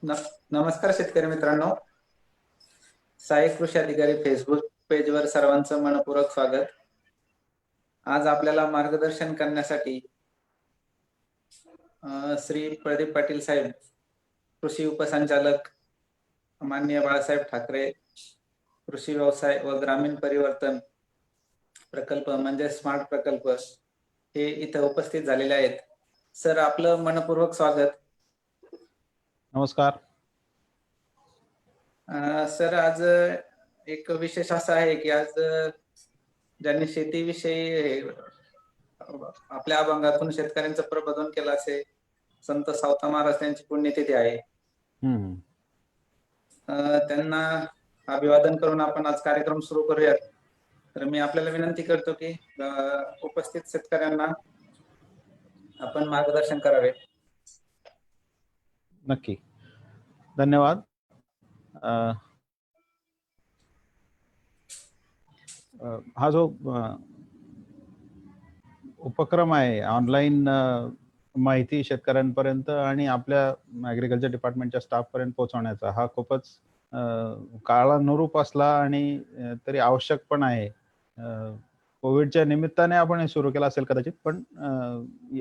नमस्कार शेतकरी मित्रांनो, सहाय्यक कृषी अधिकारी फेसबुक पेजवर सर्वांचं मनपूर्वक स्वागत। आज आपल्याला मार्गदर्शन करण्यासाठी श्री प्रदीप पाटील साहेब, कृषी उपसंचालक माननीय बाळासाहेब ठाकरे, कृषी व्यवसाय व ग्रामीण परिवर्तन प्रकल्प म्हणजे स्मार्ट प्रकल्प हे इथे उपस्थित झालेले आहेत। सर, आपलं मनपूर्वक स्वागत। नमस्कार सर, आज एक विशेष असा आहे की आज ज्यांनी शेतीविषयी आपल्या अभंगातून शेतकऱ्यांचं प्रबोधन केलं असे संत सावता महाराज यांची पुण्यतिथी आहे। त्यांना अभिवादन करून आपण आज कार्यक्रम सुरू करूयात। तर मी आपल्याला विनंती करतो की उपस्थित शेतकऱ्यांना आपण मार्गदर्शन करावे। नक्की, धन्यवाद। हा जो उपक्रम आहे ऑनलाईन माहिती शेतकऱ्यांपर्यंत आणि आपल्या ॲग्रिकल्चर डिपार्टमेंटच्या स्टाफपर्यंत पोहोचवण्याचा हा खूपच काळानुरूप असला आणि तरी आवश्यक पण आहे। कोविडच्या निमित्ताने आपण हे सुरू केलं असेल कदाचित, पण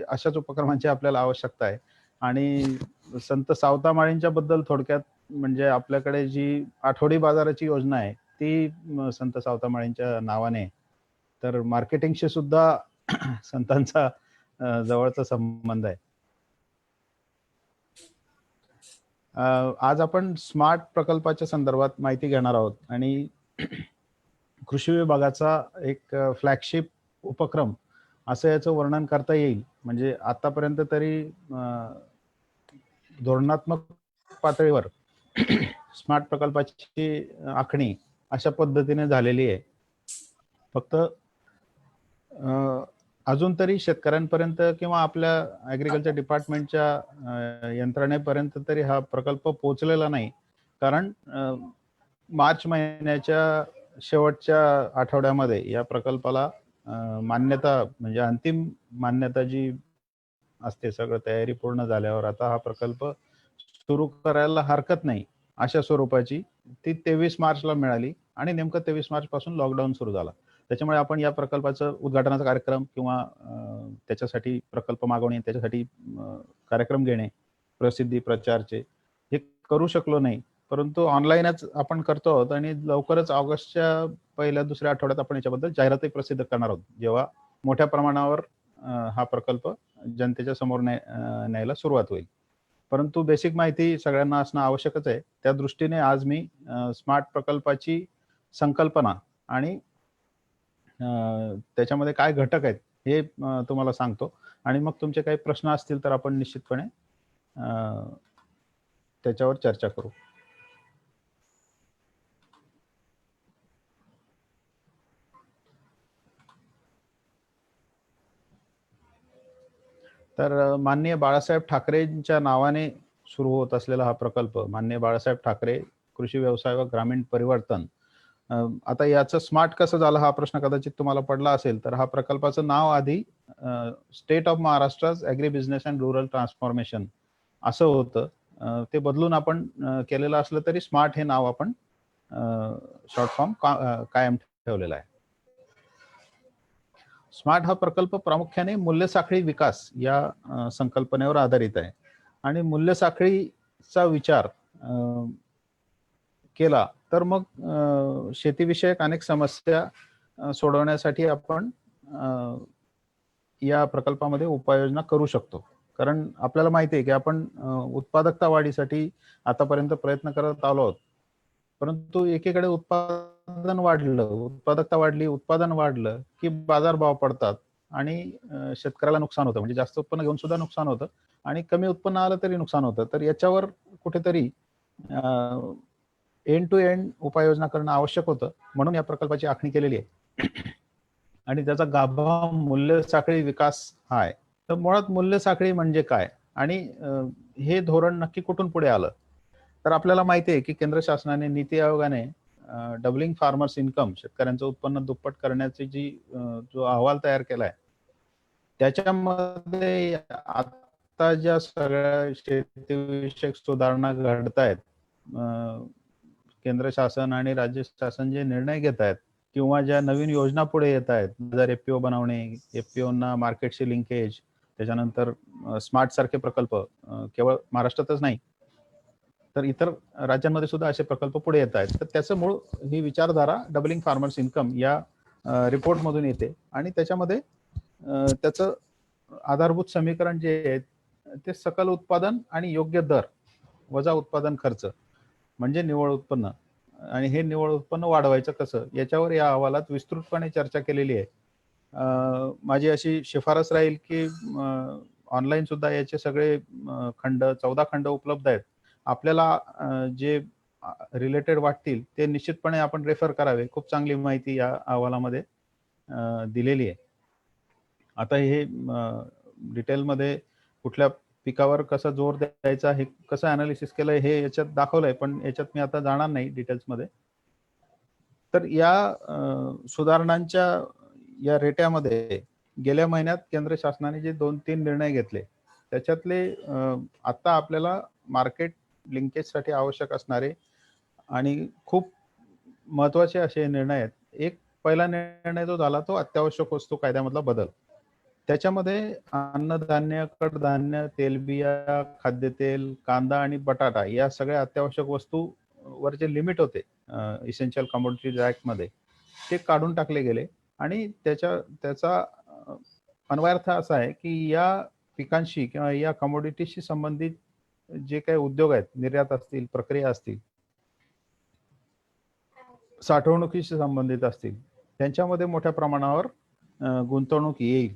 अशाच उपक्रमांची आपल्याला आवश्यकता आहे। आणि संत सावता माळींच्या बद्दल थोडक्यात म्हणजे आपल्याकडे जी आठवडी बाजाराची योजना आहे ती संत सावता माळींच्या नावाने, तर मार्केटिंगशी सुद्धा संतांचा जवळचा संबंध आहे। आज आपण स्मार्ट प्रकल्पाच्या संदर्भात माहिती घेणार आहोत आणि कृषी विभागाचा एक फ्लॅगशिप उपक्रम असं याचं वर्णन करता येईल। म्हणजे आतापर्यंत तरी धोरणात्मक पातळीवर स्मार्ट प्रकल्पाची आखणी अशा पद्धतीने झालेली आहे। फक्त अजून तरी शेतकऱ्यांपर्यंत किंवा आपल्या ॲग्रिकल्चर डिपार्टमेंटच्या यंत्रणेपर्यंत तरी हा प्रकल्प पोहोचलेला नाही, कारण मार्च महिन्याच्या शेवटच्या आठवड्यामध्ये या प्रकल्पाला मान्यता म्हणजे अंतिम मान्यता जी असते, सगळं तयारी पूर्ण झाल्यावर आता हा प्रकल्प सुरू करायला हरकत नाही अशा स्वरूपाची ती 23 मार्चला मिळाली आणि नेमकं 23 मार्च पासून लॉकडाऊन सुरू झाला। त्याच्यामुळे आपण या प्रकल्पाचं उद्घाटनाचा कार्यक्रम किंवा त्याच्यासाठी प्रकल्प मागवणे, त्याच्यासाठी कार्यक्रम घेणे, प्रसिद्धी प्रचारचे हे करू शकलो नाही, परंतु ऑनलाईनच आपण करतो आहोत आणि लवकरच ऑगस्टच्या पहिल्या दुसऱ्या आठवड्यात आपण याच्याबद्दल जाहिरातही प्रसिद्ध करणार आहोत, जेव्हा मोठ्या प्रमाणावर हा प्रकल्प जनतेच्या समोर न्यायला सुरुवात होईल। परंतु बेसिक माहिती सगळ्यांना असणं आवश्यकच आहे। त्या दृष्टीने आज मी स्मार्ट प्रकल्पाची संकल्पना आणि त्याच्यामध्ये काय घटक आहेत हे तुम्हाला सांगतो आणि मग तुमचे काही प्रश्न असतील तर आपण निश्चितपणे त्याच्यावर चर्चा करू। तर माननीय बाळासाहेब ठाकरेंच्या नावाने सुरू होत असलेला हा प्रकल्प, माननीय बाळासाहेब ठाकरे कृषी व्यवसाय व ग्रामीण परिवर्तन, आता याचं स्मार्ट कसं झालं हा प्रश्न कदाचित तुम्हाला पडला असेल, तर हा प्रकल्पाचं नाव आधी state of Maharashtra's agri business and rural transformation असं होतं। ते बदलून आपण केलेलं असलं तरी स्मार्ट हे नाव आपण शॉर्ट फॉर्म कायम ठेवलेला आहे। स्मार्ट हा प्रकल्प प्रामुख्याने मूल्यसाखळी विकास या संकल्पनेवर आधारित आहे आणि मूल्यसाखळीचा विचार केला तर मग शेतीविषयक अनेक समस्या सोडवण्यासाठी आपण या प्रकल्पामध्ये उपाययोजना करू शकतो। कारण आपल्याला माहिती आहे की आपण उत्पादकता वाढीसाठी आतापर्यंत प्रयत्न करत आलो आहोत, परंतु एकीकडे उत्पादन वाढलं, उत्पादकता वाढली, उत्पादन वाढलं की बाजारभाव पडतात आणि शेतकऱ्याला नुकसान होतं, म्हणजे जास्त उत्पन्न घेऊन सुद्धा नुकसान होतं आणि कमी उत्पन्न आलं तरी नुकसान होतं। तर याच्यावर कुठेतरी एंड टू एंड उपाययोजना करणं आवश्यक होतं, म्हणून या प्रकल्पाची आखणी केलेली आहे आणि त्याचा गाभा मूल्य साखळी विकास हा आहे। तर मुळात मूल्य साखळी म्हणजे काय आणि हे धोरण नक्की कुठून पुढे आलं, तर आपल्याला माहिती आहे की केंद्र शासनाने नीती आयोगाने डबलिंग फार्मर्स इन्कम, शेतकऱ्यांचं उत्पन्न दुप्पट करण्याची जो अहवाल तयार केलाय त्याच्यामध्ये आता ज्या सगळ्या शेतीविषयक सुधारणा घडत आहेत, केंद्र शासन आणि राज्य शासन जे निर्णय घेत आहेत किंवा ज्या नवीन योजना पुढे येत आहेत, जर एफपीओ बनवणे, एफपीओना मार्केटशी लिंकेज, त्याच्यानंतर स्मार्ट सारखे प्रकल्प केवळ महाराष्ट्रातच नाही तर इतर राज्यांमध्ये सुद्धा असे प्रकल्प पुढे येत आहेत. तर त्याचं मूळ ही विचारधारा डबलिंग फार्मर्स इन्कम या रिपोर्टमधून येते आणि त्याच्यामध्ये त्याचं आधारभूत समीकरण जे आहे ते सकल उत्पादन आणि योग्य दर वजा उत्पादन खर्च म्हणजे निव्वळ उत्पन्न, आणि हे निव्वळ उत्पन्न वाढवायचं कसं याच्यावर या अहवालात विस्तृतपणे चर्चा केलेली आहे. माझी अशी शिफारस राहील की ऑनलाईन सुद्धा याचे सगळे खंड 14 खंड उपलब्ध आहेत. आपल्याला जे रिलेटेड वाटतील ते निश्चितपणे आपण रेफर करावे. खूप चांगली माहिती या अहवालामध्ये दिलेली आहे. आता हे डिटेलमध्ये कुठल्या पिकावर कसा जोर द्यायचा हे कसं अनालिसिस केलंय हे याच्यात दाखवलंय, पण याच्यात मी आता जाणार नाही डिटेल्समध्ये. तर या सुधारणांच्या या रेट्यामध्ये गेल्या महिन्यात केंद्र शासनाने जे 2-3 निर्णय घेतले त्याच्यातले आता आपल्याला मार्केट लिंकेजसाठी आवश्यक असणारे आणि खूप महत्वाचे असे निर्णय आहेत. एक पहिला निर्णय जो झाला तो अत्यावश्यक वस्तू कायद्यामधला बदल. त्याच्यामध्ये अन्नधान्य, कडधान्य, तेलबिया, खाद्यतेल, कांदा आणि बटाटा या सगळ्या अत्यावश्यक वस्तू वर जे लिमिट होते इसेन्शियल कमोडिटीज ॲक्टमध्ये ते काढून टाकले गेले आणि त्याचा अन्वयार्थ असा आहे की या पिकांशी किंवा या कमोडिटीशी संबंधित जे काही उद्योग आहेत, निर्यात असतील, प्रक्रिया असतील, साठवणुकीशी संबंधित असतील, त्यांच्यामध्ये मोठ्या प्रमाणावर गुंतवणूक येईल.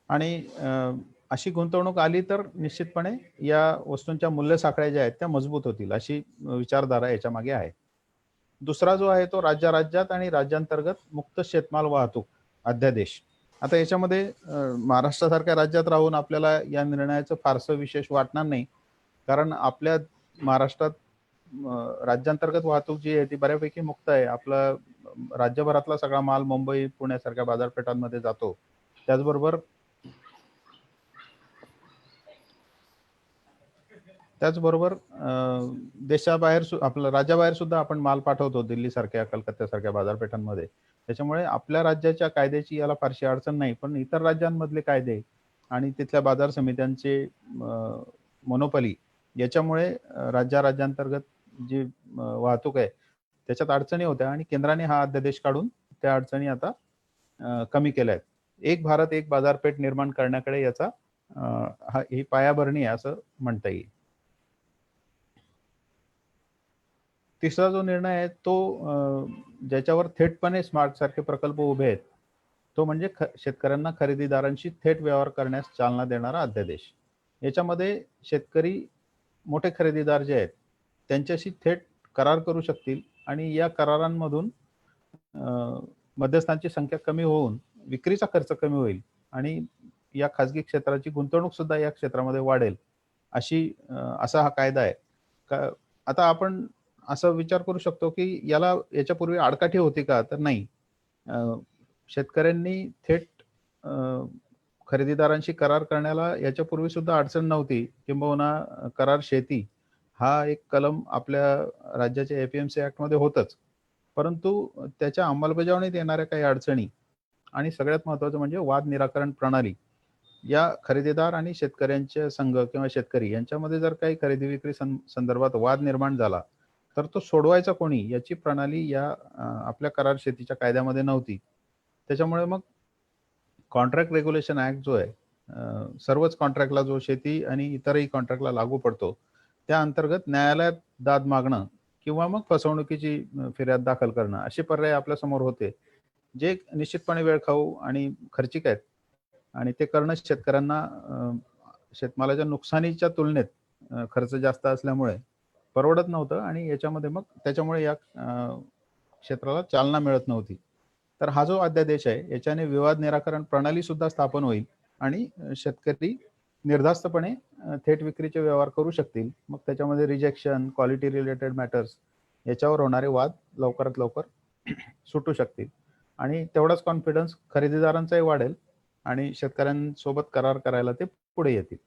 आणि अशी गुंतवणूक आली तर निश्चितपणे या वस्तूंच्या मूल्य साखळ्या ज्या आहेत त्या मजबूत होतील, अशी विचारधारा याच्या मागे आहे. दुसरा जो आहे तो राज्यात आणि राज्यांतर्गत मुक्त शेतमाल वाहतूक अध्यादेश. आता याच्यामध्ये महाराष्ट्रासारख्या राज्यात राहून आपल्याला या निर्णयाचं फारसं विशेष वाटणार नाही, कारण आपल्या महाराष्ट्रात राज्यांतर्गत वाहतूक जी आहे ती बऱ्यापैकी मुक्त आहे. आपला राज्यभरातला सगळा माल मुंबई, पुण्यासारख्या बाजारपेठांमध्ये जातो. त्याचबरोबर देशाबाहेर आपल्या राज्याबाहेर सुद्धा आपण माल पाठवतो, दिल्लीसारख्या, कलकत्त्यासारख्या बाजारपेठांमध्ये. त्याच्यामुळे आपल्या राज्याच्या कायद्याची याला फारशी अडचण नाही, पण इतर राज्यांमधले कायदे आणि तिथल्या बाजार समित्यांचे मोनोपली याच्यामुळे राज्यांतर्गत जी वाहतूक आहे त्याच्यात अडचणी होत्या आणि केंद्राने हा अध्यादेश काढून त्या अडचणी आता कमी केल्या आहेत. एक भारत एक बाजारपेठ निर्माण करण्याकडे याचा ही पायाभरणी आहे असं म्हणता येईल. तिसरा जो निर्णय आहे तो ज्याच्यावर थेटपणे स्मार्ट सारखे प्रकल्प उभे आहेत तो म्हणजे शेतकऱ्यांना खरेदीदारांशी थेट व्यवहार करण्यास चालना देणारा अध्यादेश. याच्यामध्ये शेतकरी मोठे खरेदीदार जे आहेत त्यांच्याशी थेट करार करू शकतील आणि या करारांमधून मध्यस्थांची संख्या कमी होऊन विक्रीचा खर्च कमी होईल आणि या खाजगी क्षेत्राची गुंतवणूक सुद्धा या क्षेत्रामध्ये वाढेल, असा हा कायदा आहे. आता आपण असा विचार करू शकतो की याच्यापूर्वी आडकाठी होती का, तर नाही. शेतकऱ्यांनी थेट खरेदीदारांशी करार करण्याला याच्यापूर्वी सुद्धा अडचण नव्हती, किंबहुना करार शेती हा एक कलम आपल्या राज्याच्या एपीएमसी ऍक्टमध्ये होतच, परंतु त्याच्या अंमलबजावणीत येणाऱ्या काही अडचणी आणि सगळ्यात महत्वाचं म्हणजे वाद निराकरण प्रणाली. या खरेदीदार आणि शेतकऱ्यांचे संघ किंवा शेतकरी यांच्यामध्ये जर काही खरेदी विक्री संदर्भात वाद निर्माण झाला तर तो सोडवायचा कोणी याची प्रणाली या आपल्या करार शेतीच्या कायद्यामध्ये नव्हती. त्याच्यामुळे मग कॉन्ट्रॅक्ट रेग्युलेशन ऍक्ट जो आहे सर्वच कॉन्ट्रॅक्टला, जो शेती आणि इतरही कॉन्ट्रॅक्टला लागू पडतो, त्या अंतर्गत न्यायालयात दाद मागणं किंवा मग फसवणुकीची फिर्याद दाखल करणं असे पर्याय आपल्या समोर होते, जे निश्चितपणे वेळखाऊ आणि खर्चिक आहेत आणि ते करणं शेतकऱ्यांना शेतमालाच्या नुकसानीच्या तुलनेत खर्च जास्त असल्यामुळे परवडत नव्हतं आणि त्याच्यामुळे या क्षेत्राला चालना मिळत नव्हती. तर हा जो अध्यादेश आहे याच्याने विवाद निराकरण प्रणाली सुद्धा स्थापन होईल आणि शेतकरी निर्धास्तपणे थेट विक्रीचे व्यवहार करू शकतील. मग त्याच्यामध्ये रिजेक्शन, क्वालिटी रिलेटेड मॅटर्स याच्यावर होणारे वाद लवकरात लवकर सुटू शकतील आणि तेवढाच कॉन्फिडन्स खरेदीदारांचाही वाढेल आणि शेतकऱ्यांसोबत करार करायला ते पुढे येतील.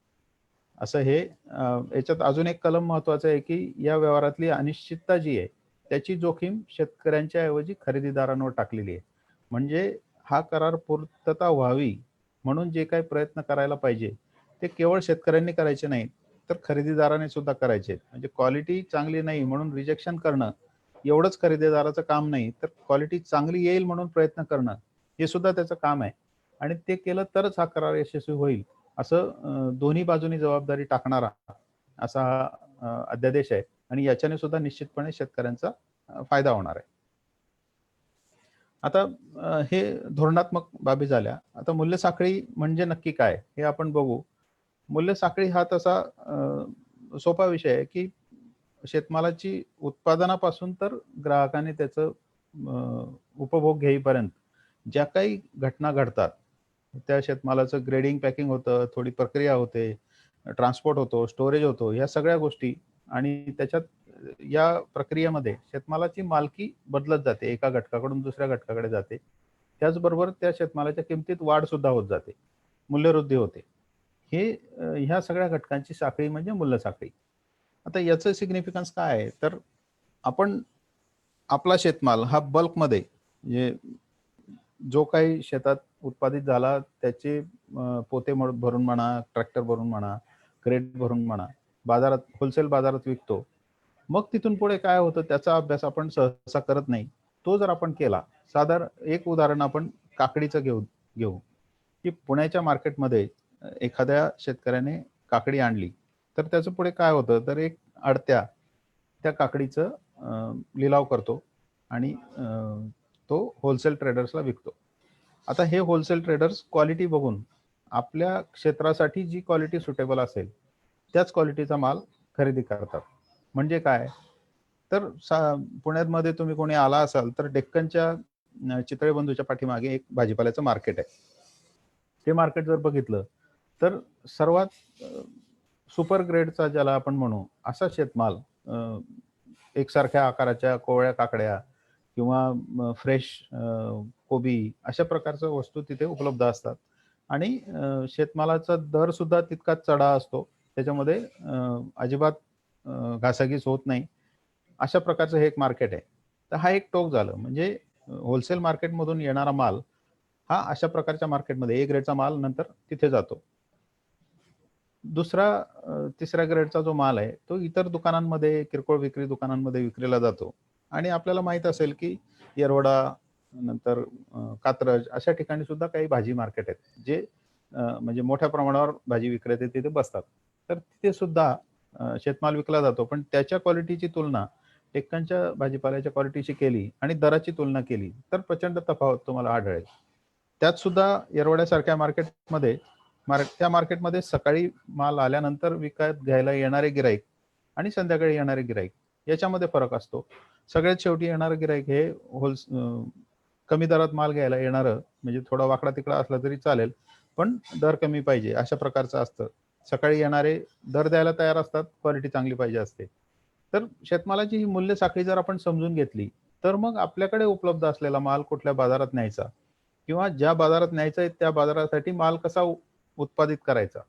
असं हे याच्यात अजून एक कलम महत्वाचं आहे की या व्यवहारातली अनिश्चितता जी आहे त्याची जोखीम शेतकऱ्यांच्या ऐवजी खरेदीदारांवर टाकलेली आहे. म्हणजे हा करार पूर्तता व्हावी म्हणून जे काही प्रयत्न करायला पाहिजे ते केवळ शेतकऱ्यांनी करायचे नाही तर खरेदीदाराने सुद्धा करायचे. म्हणजे क्वालिटी चांगली नाही म्हणून रिजेक्शन करणं एवढंच खरेदीदाराचं काम नाही, तर क्वालिटी चांगली येईल म्हणून प्रयत्न करणं हे सुद्धा त्याचं काम आहे आणि ते केलं तरच हा करार यशस्वी होईल. असं दोन्ही बाजूनी जबाबदारी टाकणारा असा हा अध्यादेश आहे आणि याच्याने सुद्धा निश्चितपणे शेतकऱ्यांचा फायदा होणार आहे. आता हे धोरणात्मक बाबी झाल्या. आता मूल्य साखळी म्हणजे नक्की काय हे आपण बघू. मूल्य साखळी हा तसा सोपा विषय आहे की शेतमालाची उत्पादनापासून तर ग्राहकाने त्याचं उपभोग घेईपर्यंत ज्या काही घटना घडतात त्या शेतमालाचं ग्रेडिंग, पॅकिंग होतं, थोडी प्रक्रिया होते, ट्रान्सपोर्ट होतो, स्टोरेज होतो, या सगळ्या गोष्टी आणि त्याच्यात या प्रक्रियेमध्ये शेतमालाची मालकी बदलत जाते, एका घटकाकडून दुसऱ्या घटकाकडे जाते. त्याचबरोबर त्या शेतमालाच्या किमतीत वाढ सुद्धा होत जाते, मूल्यवृद्धी होते. हे ह्या सगळ्या घटकांची साखळी म्हणजे मूल्य साखळी. आता याचं सिग्निफिकन्स काय आहे तर आपण आपला शेतमाल हा बल्कमध्ये म्हणजे जो काही शेतात उत्पादित झाला त्याचे पोते भरून म्हणा, ट्रॅक्टर भरून म्हणा, क्रेट भरून म्हणा, बाजारात होलसेल बाजारात विकतो. मग तिथून पुढे काय होतं त्याचा अभ्यास आपण सहसा करत नाही. तो जर आपण केला, साधारण एक उदाहरण आपण काकडीचं घेऊ की पुण्याच्या मार्केटमध्ये एखाद्या शेतकऱ्याने काकडी आणली तर त्याचं पुढे काय होतं तर एक अडत्या त्या काकडीचं लिलाव करतो आणि तो होलसेल ट्रेडर्सला विकतो. आता हे होलसेल ट्रेडर्स क्वालिटी बघून आपल्या क्षेत्रासाठी जी क्वालिटी सुटेबल असेल त्याच क्वालिटीचा माल खरेदी करतात. म्हणजे काय तर पुण्यामध्ये तुम्ही कोणी आला असाल तर डेक्कनच्या चितळे बंधूच्या पाठीमागे एक भाजीपाल्याचं मार्केट आहे. ते मार्केट जर बघितलं तर सर्वात सुपर ग्रेडचा ज्याला आपण म्हणू असा शेतमाल एकसारख्या आकाराच्या कोवळ्या काकड्या किंवा फ्रेश कोबी अशा प्रकारच्या वस्तू तिथे उपलब्ध असतात आणि शेतमालाचा दर सुद्धा तितकाच चढा असतो. त्याच्यामध्ये अजिबात घासाघीस होत नाही. अशा प्रकारचं हे एक मार्केट आहे. तर हा एक टोक झालं. म्हणजे होलसेल मार्केटमधून येणारा माल हा अशा प्रकारच्या मार्केटमध्ये ए ग्रेडचा माल नंतर तिथे जातो. दुसरा तिसऱ्या ग्रेडचा जो माल आहे तो इतर दुकानांमध्ये, किरकोळ विक्री दुकानांमध्ये विक्रीला जातो आणि आपल्याला माहित असेल की येरवडा नंतर कात्रज अशा ठिकाणी सुद्धा काही भाजी मार्केट आहेत जे म्हणजे मोठ्या प्रमाणावर भाजी विक्रेते तिथे बसतात. तर तिथे सुद्धा शेतमाल विकला जातो, पण त्याच्या क्वालिटीची तुलना डेक्कनच्या भाजीपाल्याच्या क्वालिटीशी केली आणि दराची तुलना केली तर प्रचंड तफावत तुम्हाला आढळेल. त्यात सुद्धा येरवड्यासारख्या मार्केटमध्ये त्या मार्केटमध्ये सकाळी माल आल्यानंतर विकत घ्यायला येणारे गिराईक आणि संध्याकाळी येणारे गिराईक याच्यामध्ये फरक असतो. सगळ्यात शेवटी येणारं गिराईक हे कमी दरात माल घ्यायला येणारं म्हणजे थोडा वाकडा तिकडा असला तरी चालेल, पण दर कमी पाहिजे अशा प्रकारचं असतं. सकाळी येणारे दर द्यायला तयार असतात, क्वालिटी चांगली पाहिजे असते. तर शेतमालाची ही मूल्य साखळी जर आपण समजून घेतली तर मग आपल्याकडे उपलब्ध असलेला माल कुठल्या बाजारात न्यायचा किंवा ज्या बाजारात न्यायचा आहे त्या बाजारासाठी माल कसा उत्पादित करायचा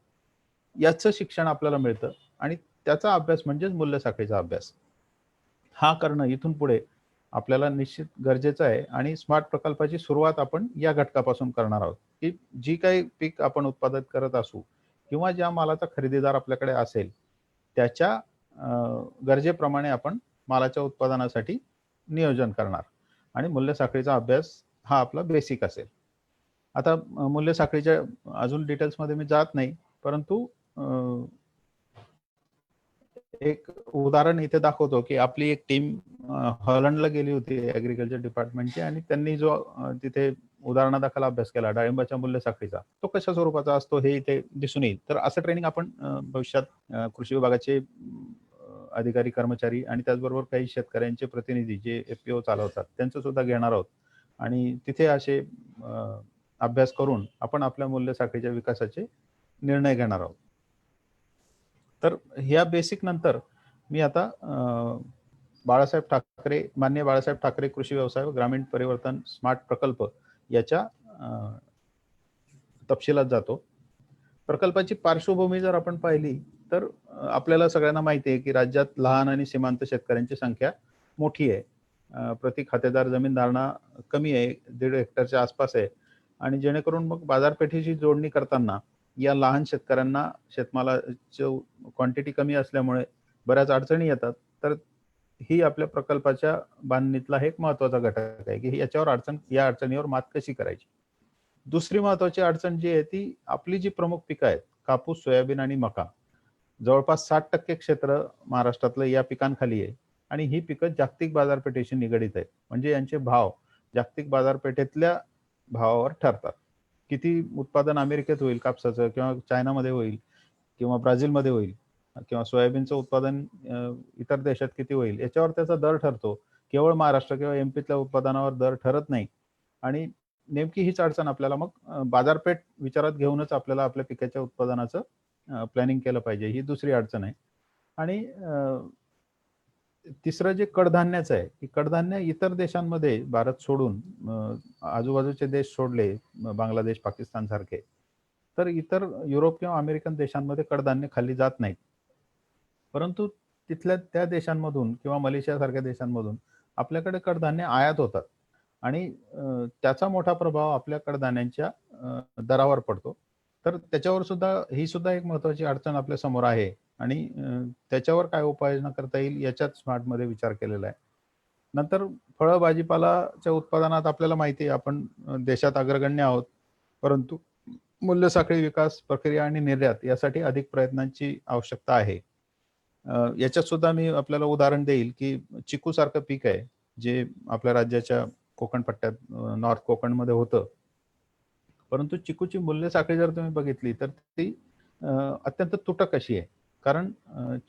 याचं शिक्षण आपल्याला मिळतं आणि त्याचा अभ्यास म्हणजेच मूल्य साखळीचा अभ्यास. हा करणं इथून पुढे आपल्याला निश्चित गरजेचं आहे आणि स्मार्ट प्रकल्पाची सुरुवात आपण या घटकापासून करणार आहोत की जी काही पीक आपण उत्पादित करत असू किंवा ज्या मालाचा खरेदीदार आपल्याकडे असेल त्याच्या गरजेप्रमाणे आपण मालाच्या उत्पादनासाठी नियोजन करणार आणि मूल्य साखळीचा अभ्यास हा आपला बेसिक असेल. आता मूल्य साखळीच्या अजून डिटेल्समध्ये मी जात नाही, परंतु एक उदाहरण इथे दाखवतो की आपली एक टीम हॉलंडला गेली होती ऍग्रीकल्चर डिपार्टमेंटची आणि त्यांनी जो तिथे उदाहरणादाखल अभ्यास केला डाळिंबाच्या मूल्य साखळीचा तो कशा स्वरूपाचा असतो हे इथे दिसून येईल. तर असं ट्रेनिंग आपण भविष्यात कृषी विभागाचे अधिकारी कर्मचारी आणि त्याचबरोबर काही शेतकऱ्यांचे प्रतिनिधी जे एफपीओ चालवतात त्यांचं सुद्धा घेणार आहोत आणि तिथे असे अभ्यास करून आपण आपल्या मूल्य साखळीच्या विकासाचे निर्णय घेणार आहोत. तर ह्या बेसिक नंतर मी आता माननीय बाळासाहेब ठाकरे कृषी व्यवसाय व ग्रामीण परिवर्तन स्मार्ट प्रकल्प याच्या तपशिलात जातो. प्रकल्पाची पार्श्वभूमी जर आपण पाहिली तर आपल्याला सगळ्यांना माहिती आहे की राज्यात लहान आणि सीमांत शेतकऱ्यांची संख्या मोठी आहे. प्रति खातेदार जमीन धारणा कमी आहे, 1.5 हेक्टरच्या आसपास आहे. आणि जेणेकरून मग बाजारपेठेची जोडणी करताना या लहान शेतकऱ्यांना शेतमालाची क्वांटिटी कमी असल्यामुळे बऱ्याच अडचणी येतात. तर ही आपल्या प्रकल्पाच्या बांधणीतला एक महत्वाचा घटक आहे की या अडचणीवर मात कशी करायची. दुसरी महत्वाची अडचण जी आहे ती आपली जी प्रमुख पिकं आहेत, कापूस, सोयाबीन आणि मका. जवळपास 60% क्षेत्र महाराष्ट्रातलं या पिकांखाली आहे आणि ही पिकं जागतिक बाजारपेठेशी निगडीत आहेत. म्हणजे यांचे भाव जागतिक बाजारपेठेतल्या भावावर ठरतात. किती उत्पादन अमेरिकेत होईल कापसाचं, किंवा चायनामध्ये होईल, किंवा ब्राझीलमध्ये होईल, किंवा सोयाबीनचं उत्पादन इतर देशात किती होईल, याच्यावर त्याचा दर ठरतो. केवळ महाराष्ट्र किंवा एमपीतल्या उत्पादनावर दर ठरत नाही. आणि नेमकी हीच अडचण आपल्याला मग बाजारपेठ विचारात घेऊनच आपल्याला आपल्या पिकाच्या उत्पादनाचं प्लॅनिंग केलं पाहिजे. ही दुसरी अडचण आहे. आणि तिसरं जे कडधान्याचं आहे, की कडधान्य इतर देशांमध्ये भारत सोडून आजूबाजूचे देश सोडले, बांगलादेश, पाकिस्तान सारखे, तर इतर युरोप किंवा अमेरिकन देशांमध्ये कडधान्य खाल्ली जात नाहीत. परंतु तिथल्या त्या देशांमधून किंवा मलेशिया सारख्या देशांमधून आपल्याकडे कडधान्य आयात होतात आणि त्याचा मोठा प्रभाव आपल्या कडधान्यांच्या दरावर पडतो. तर त्याच्यावर सुद्धा ही सुद्धा एक महत्वाची अडचण आपल्या समोर आहे आणि त्याच्यावर काय उपाययोजना करता येईल याच्यात स्मार्टमध्ये विचार केलेला आहे. नंतर फळं भाजीपालाच्या उत्पादनात आपल्याला माहिती आहे आपण देशात अग्रगण्य आहोत, परंतु मूल्य साखळी विकास, प्रक्रिया आणि निर्यात यासाठी अधिक प्रयत्नांची आवश्यकता आहे. याच्यात सुद्धा मी आपल्याला उदाहरण देईल की चिकू सारखं पीक आहे जे आपल्या राज्याच्या कोकण पट्ट्यात नॉर्थ कोकणमध्ये होतं. परंतु चिकूची मूल्य साखळी जर तुम्ही बघितली तर ती अत्यंत तुटक अशी आहे. कारण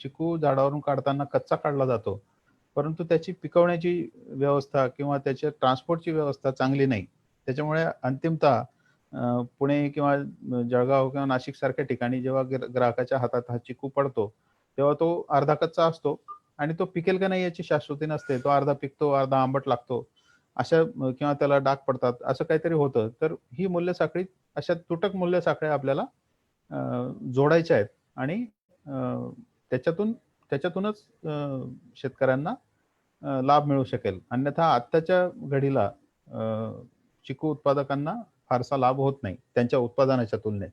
चिकू झाडावरून काढताना कच्चा काढला जातो, परंतु त्याची पिकवण्याची व्यवस्था किंवा त्याच्या ट्रान्सपोर्टची व्यवस्था चांगली नाही. त्याच्यामुळे अंतिमतः पुणे किंवा जळगाव किंवा नाशिक सारख्या ठिकाणी जेव्हा ग्राहकाच्या हातात हा चिकू पडतो तेव्हा तो अर्धा कच्चा असतो आणि तो पिकेल का नाही याची शाश्वती नसते. तो अर्धा पिकतो, अर्धा आंबट लागतो, अशा किंवा त्याला डाग पडतात, असं काहीतरी होतं. तर ही मूल्य साखळी, अशा तुटक मूल्य साखळ्या आपल्याला जोडायच्या आहेत आणि त्याच्यातूनच शेतकऱ्यांना लाभ मिळू शकेल. अन्यथा आत्ताच्या घडीला चिकू उत्पादकांना फारसा लाभ होत नाही त्यांच्या उत्पादनाच्या तुलनेत.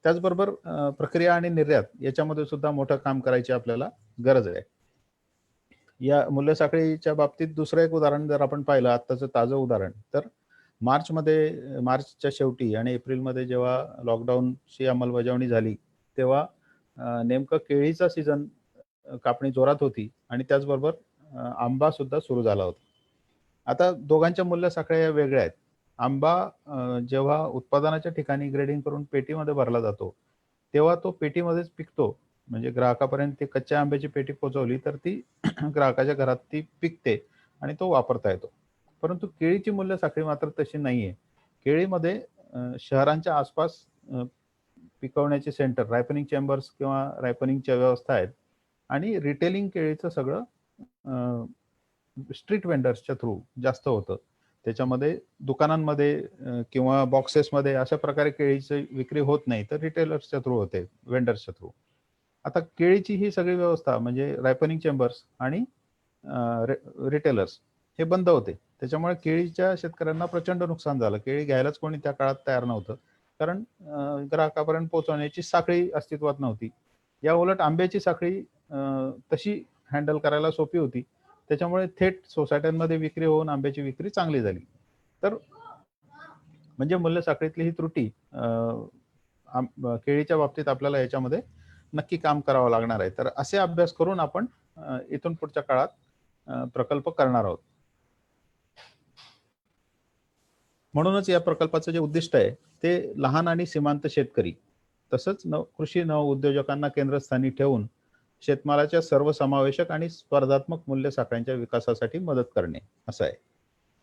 त्याचबरोबर प्रक्रिया आणि निर्यात याच्यामध्ये सुद्धा मोठं काम करायची आपल्याला गरज आहे. या मूल्य साखळीच्या बाबतीत दुसरं एक उदाहरण जर आपण पाहिलं, आत्ताचं ताजं उदाहरण, तर मार्चच्या शेवटी आणि एप्रिलमध्ये जेव्हा लॉकडाऊनची अंमलबजावणी झाली तेव्हा नेमकं केळीचा सीझन, कापणी जोरात होती आणि त्याचबरोबर आंबा सुद्धा सुरू झाला होता. आता दोघांच्या मूल्य साखळ्या या वेगळ्या आहेत. आंबा जेव्हा उत्पादनाच्या ठिकाणी ग्रेडिंग करून पेटीमध्ये भरला जातो तेव्हा तो पेटीमध्येच पिकतो. म्हणजे ग्राहकापर्यंत ती कच्च्या आंब्याची पेटी पोहोचवली तर ती ग्राहकाच्या घरात ती पिकते आणि तो वापरता येतो. परंतु केळीची मूल्य साखळी मात्र तशी नाहीये. केळीमध्ये शहरांच्या आसपास पिकवण्याचे सेंटर, रायपनिंग चेंबर्स किंवा रायपनिंगच्या व्यवस्था आहेत आणि रिटेलिंग केळीचं सगळं स्ट्रीट वेंडर्सच्या थ्रू जास्त होतं. त्याच्यामध्ये दुकानांमध्ये किंवा बॉक्सेसमध्ये अशा प्रकारे केळीची विक्री होत नाही, तर रिटेलर्सच्या थ्रू होते, वेंडर्सच्या थ्रू. आता केळीची ही सगळी व्यवस्था म्हणजे रायपनिंग चेंबर्स आणि रिटेलर्स हे बंद होते. त्याच्यामुळे केळीच्या शेतकऱ्यांना प्रचंड नुकसान झालं. केळी घ्यायलाच कोणी त्या काळात तयार नव्हतं, कारण ग्राहकापर्यंत पोहोचवण्याची साखळी अस्तित्वात नव्हती. या उलट आंब्याची साखळी तशी हँडल करायला सोपी होती. त्याच्यामुळे थेट सोसायट्यांमध्ये विक्री होऊन आंब्याची विक्री चांगली झाली. तर म्हणजे मूल्य साखळीतली ही त्रुटी केळीच्या बाबतीत आपल्याला याच्यामध्ये नक्की काम करावं लागणार आहे. तर असे अभ्यास करून आपण इथून पुढच्या काळात प्रकल्प करणार आहोत. म्हणूनच या प्रकल्पाचं जे उद्दिष्ट आहे ते लहान आणि सीमांत शेतकरी तसंच कृषी नवउद्योजकांना केंद्रस्थानी ठेवून शेतमालाच्या सर्वसमावेशक आणि स्पर्धात्मक मूल्य साखळ्यांच्या विकासासाठी मदत करणे असं आहे.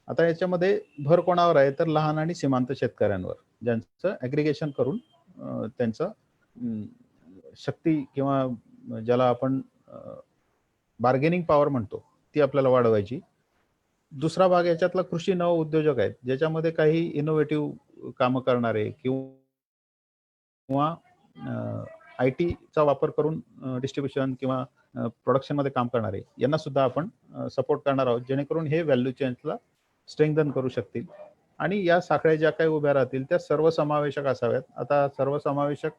आता याच्यामध्ये भर कोणावर आहे, तर लहान आणि सीमांत शेतकऱ्यांवर, ज्यांचं ॲग्रिगेशन करून त्यांचं शक्ती किंवा ज्याला आपण बार्गेनिंग पॉवर म्हणतो, ती आपल्याला वाढवायची. दुसरा भाग याच्यातला कृषी नव उद्योजक आहेत, ज्याच्यामध्ये काही इनोव्हेटिव्ह कामं करणारे किंवा आय-टीचा वापर करून डिस्ट्रिब्युशन किंवा प्रोडक्शनमध्ये काम करणारे, यांना सुद्धा आपण सपोर्ट करणार आहोत, जेणेकरून हे व्हॅल्यू चेन्सला स्ट्रेंथन करू शकतील. आणि या साखळ्या ज्या काही उभ्या राहतील त्या सर्वसमावेशक असाव्यात. आता सर्वसमावेशक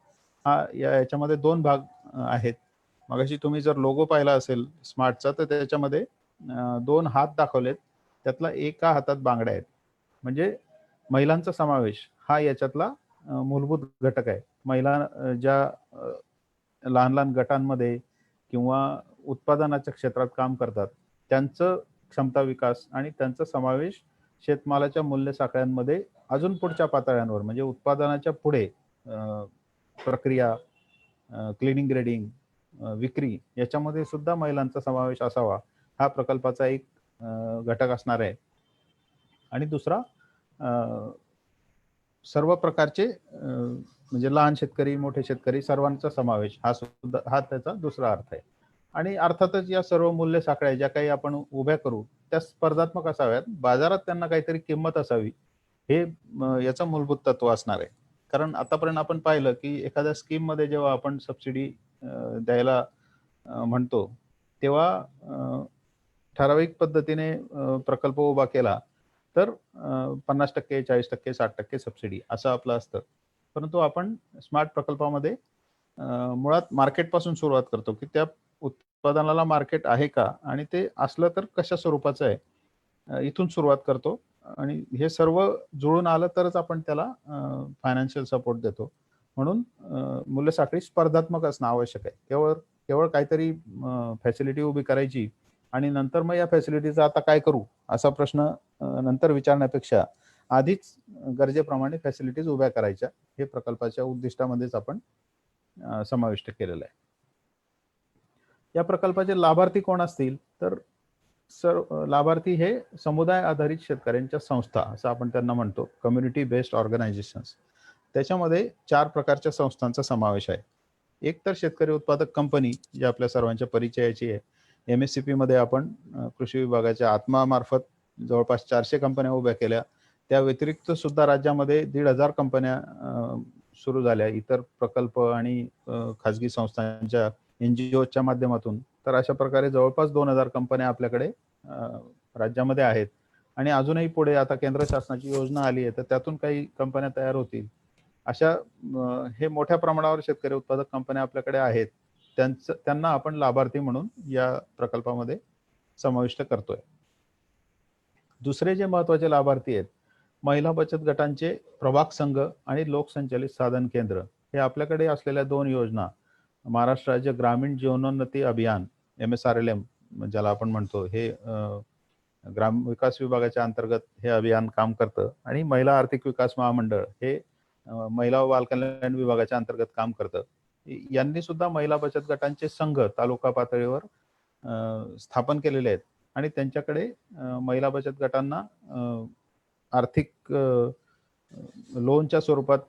हा याच्यामध्ये 2 भाग आहेत. मगाशी तुम्ही जर लोगो पाहिला असेल स्मार्टचा, तर त्याच्यामध्ये 2 हात दाखवलेत. त्यातला एका हातात बांगड्या आहेत. म्हणजे महिलांचा समावेश हा याच्यातला मूलभूत घटक आहे. महिला ज्या लहान-लहान गटांमध्ये किंवा उत्पादनाच्या क्षेत्रात काम करतात, त्यांचं क्षमता विकास आणि त्यांचा समावेश शेतमालाच्या मूल्य साखळ्यांमध्ये अजून पुढच्या पातळ्यांवर, म्हणजे उत्पादनाच्या पुढे प्रक्रिया, क्लिनिंग, ग्रेडिंग, विक्री याच्यामध्ये सुद्धा महिलांचा समावेश असावा, हा प्रकल्पाचा एक घटक असणार आहे. आणि दुसरा सर्व प्रकारचे म्हणजे लहान शेतकरी, मोठे शेतकरी सर्वांचा समावेश हा त्याचा दुसरा अर्थ आहे. आणि अर्थातच या सर्व मूल्य साखळ्या ज्या काही आपण उभ्या करू त्या स्पर्धात्मक असाव्यात, बाजारात त्यांना काहीतरी किंमत असावी, हे याचं मूलभूत तत्व असणार आहे. कारण आतापर्यंत आपण पाहिलं की एखाद्या स्कीममध्ये जेव्हा आपण सबसिडी द्यायला म्हणतो, तेव्हा ठराविक पद्धतीने प्रकल्प उभा केला तर 50%, 40%, 60% सबसिडी असं आपलं असतं. परंतु आपण स्मार्ट प्रकल्पामध्ये मुळात मार्केटपासून सुरुवात करतो, की त्या उत्पादनाला मार्केट आहे का आणि ते असलं तर कशा स्वरूपाचं आहे, इथून सुरुवात करतो. आणि हे सर्व जुळून आलं तरच आपण त्याला फायनान्शियल सपोर्ट देतो. म्हणून मूल्य साखळी स्पर्धात्मक असणं आवश्यक आहे. केवळ काहीतरी फॅसिलिटी उभी करायची आणि नंतर मग या फॅसिलिटीचा आता काय करू असा प्रश्न नंतर विचारण्यापेक्षा आधीच गरजेप्रमाणे फॅसिलिटीज उभ्या करायच्या, हे प्रकल्पाच्या उद्दिष्टामध्येच आपण समाविष्ट केलेलं आहे. या प्रकल्पाचे लाभार्थी कोण असतील, तर लाभार्थी हे समुदाय आधारित शेतकऱ्यांच्या संस्था, असं आपण त्यांना म्हणतो, कम्युनिटी बेस्ड ऑर्गनायझेशन्स. त्याच्यामध्ये 4 प्रकारच्या संस्थांचा समावेश आहे. एक तर शेतकरी उत्पादक कंपनी, जी आपल्या सर्वांच्या परिचयाची आहे. MSCP मध्ये आपण कृषी विभागाच्या आत्मामार्फत जवळपास 400 कंपन्या उभ्या केल्या. त्या व्यतिरिक्त सुद्धा राज्यामध्ये 1,500 कंपन्या सुरू झाल्या इतर प्रकल्प आणि खाजगी संस्थांच्या NGOच्या माध्यमातून. तर अशा प्रकारे जवळपास 2,000 कंपन्या आपल्याकडे राज्यामध्ये आहेत. आणि अजूनही पुढे आता केंद्र शासनाची योजना आली आहे, तर त्यातून काही कंपन्या तयार होतील. अशा हे मोठ्या प्रमाणावर शेतकरी उत्पादक कंपन्या आपल्याकडे आहेत. त्यांना आपण लाभार्थी म्हणून या प्रकल्पामध्ये समाविष्ट करतोय. दुसरे जे महत्त्वाचे लाभार्थी आहेत, महिला बचत गटांचे प्रभाग संघ आणि लोकसंचालित साधन केंद्र. हे आपल्याकडे असलेल्या 2 योजना, महाराष्ट्र राज्य ग्रामीण जीवनोन्नती अभियान MSRLM ज्याला आपण म्हणतो, हे ग्राम विकास विभागाच्या अंतर्गत हे अभियान काम करतं. आणि महिला आर्थिक विकास महामंडळ हे महिला व बालकल्याण विभागाच्या अंतर्गत काम करतं. यांनी सुद्धा महिला बचत गटांचे संघ तालुका पातळीवर स्थापन केलेले आहेत. आणि त्यांच्याकडे महिला बचत गटांना आर्थिक लोनच्या स्वरूपात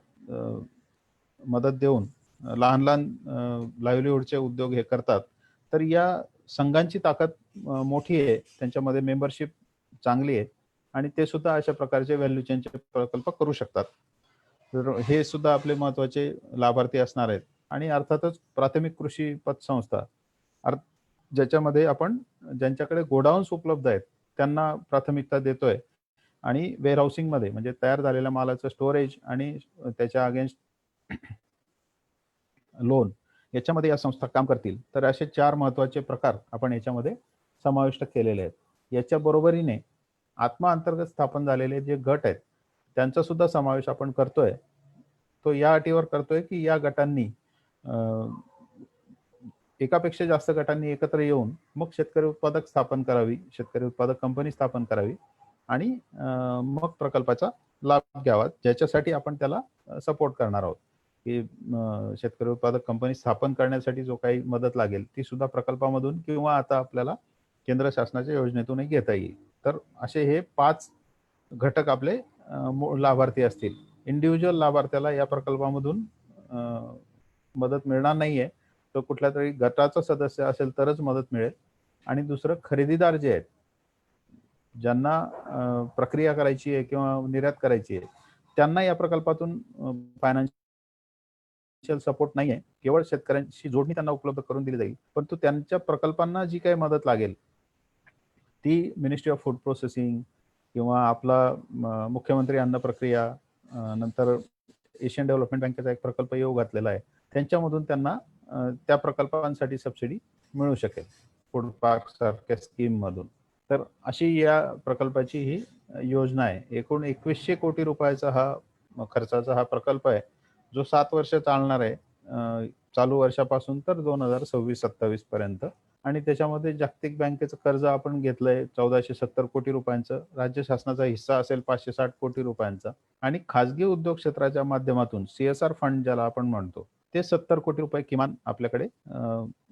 मदत देऊन लहान लहान लाईव्हलीहूडचे उद्योग हे करतात. तर या संघांची ताकद मोठी आहे, त्यांच्यामध्ये मेंबरशिप चांगली आहे आणि ते सुद्धा अशा प्रकारचे व्हॅल्यू चेनचे प्रकल्प करू शकतात. तर हे सुद्धा आपले महत्त्वाचे लाभार्थी असणार आहेत. आणि अर्थातच प्राथमिक कृषी पतसंस्था, ज्याच्यामध्ये आपण ज्यांच्याकडे गोडाऊन्स उपलब्ध आहेत त्यांना प्राथमिकता देतोय. आणि वेअरहाऊसिंग मध्ये म्हणजे तयार झालेल्या मालाचं स्टोरेज आणि त्याच्या अगेन्स्ट लोन याच्यामध्ये या संस्था काम करतील. तर असे 4 महत्त्वाचे प्रकार आपण याच्यामध्ये समाविष्ट केलेले आहेत. याच्या बरोबरीने आत्मा अंतर्गत स्थापन झालेले जे गट आहेत त्यांचा सुद्धा समावेश आपण करतोय. तो या अटीवर करतोय की या गटांनी एकापेक्षा जास्त गटांनी एकत्र येऊन मग शेतकरी उत्पादक स्थापन करावी, शेतकरी उत्पादक कंपनी स्थापन करावी आणि मग प्रकल्पाचा लाभ घ्यावा, ज्याच्यासाठी आपण त्याला सपोर्ट करणार आहोत. की शेतकरी उत्पादक कंपनी स्थापन करण्यासाठी जो काही मदत लागेल ती सुद्धा प्रकल्पामधून किंवा आता आपल्याला केंद्र शासनाच्या योजनेतूनही घेता येईल. तर असे हे 5 घटक आपले लाभार्थी असतील. इंडिव्हिज्युअल लाभार्थ्याला या प्रकल्पामधून मदत मिळणार नाहीये. तो कुठल्या तरी गटाचा सदस्य असेल तरच मदत मिळेल. आणि दुसरं, खरेदीदार जे आहेत, ज्यांना प्रक्रिया करायची आहे किंवा निर्यात करायची आहे, त्यांना या प्रकल्पातून फायनान्शियल सपोर्ट नाहीये. केवळ शेतकऱ्यांशी जोडणी त्यांना उपलब्ध करून दिली जाईल. परंतु त्यांच्या प्रकल्पांना जी काही मदत लागेल ती मिनिस्ट्री ऑफ फूड प्रोसेसिंग किंवा आपला मुख्यमंत्री अन्न प्रक्रिया, नंतर एशियन डेव्हलपमेंट बँकेचा एक प्रकल्प येऊ घातलेला आहे, त्यांच्यामधून त्यांना त्या प्रकल्पांसाठी सबसिडी मिळू शकेल, फूड पार्क सारख्या स्कीम मधून. तर अशी या प्रकल्पाची ही योजना आहे. एकूण 2100 कोटी रुपयाचा हा खर्चाचा हा प्रकल्प आहे, जो 7 वर्ष चालणार आहे, चालू वर्षापासून तर 2026-27 पर्यंत. आणि त्याच्यामध्ये जागतिक बँकेचं कर्ज आपण घेतलंय 1470 कोटी रुपयांचं, राज्य शासनाचा हिस्सा असेल 560 कोटी रुपयांचा, आणि खाजगी उद्योग क्षेत्राच्या माध्यमातून CSR फंड ज्याला आपण म्हणतो ते 70 कोटी रुपये किमान आपल्याकडे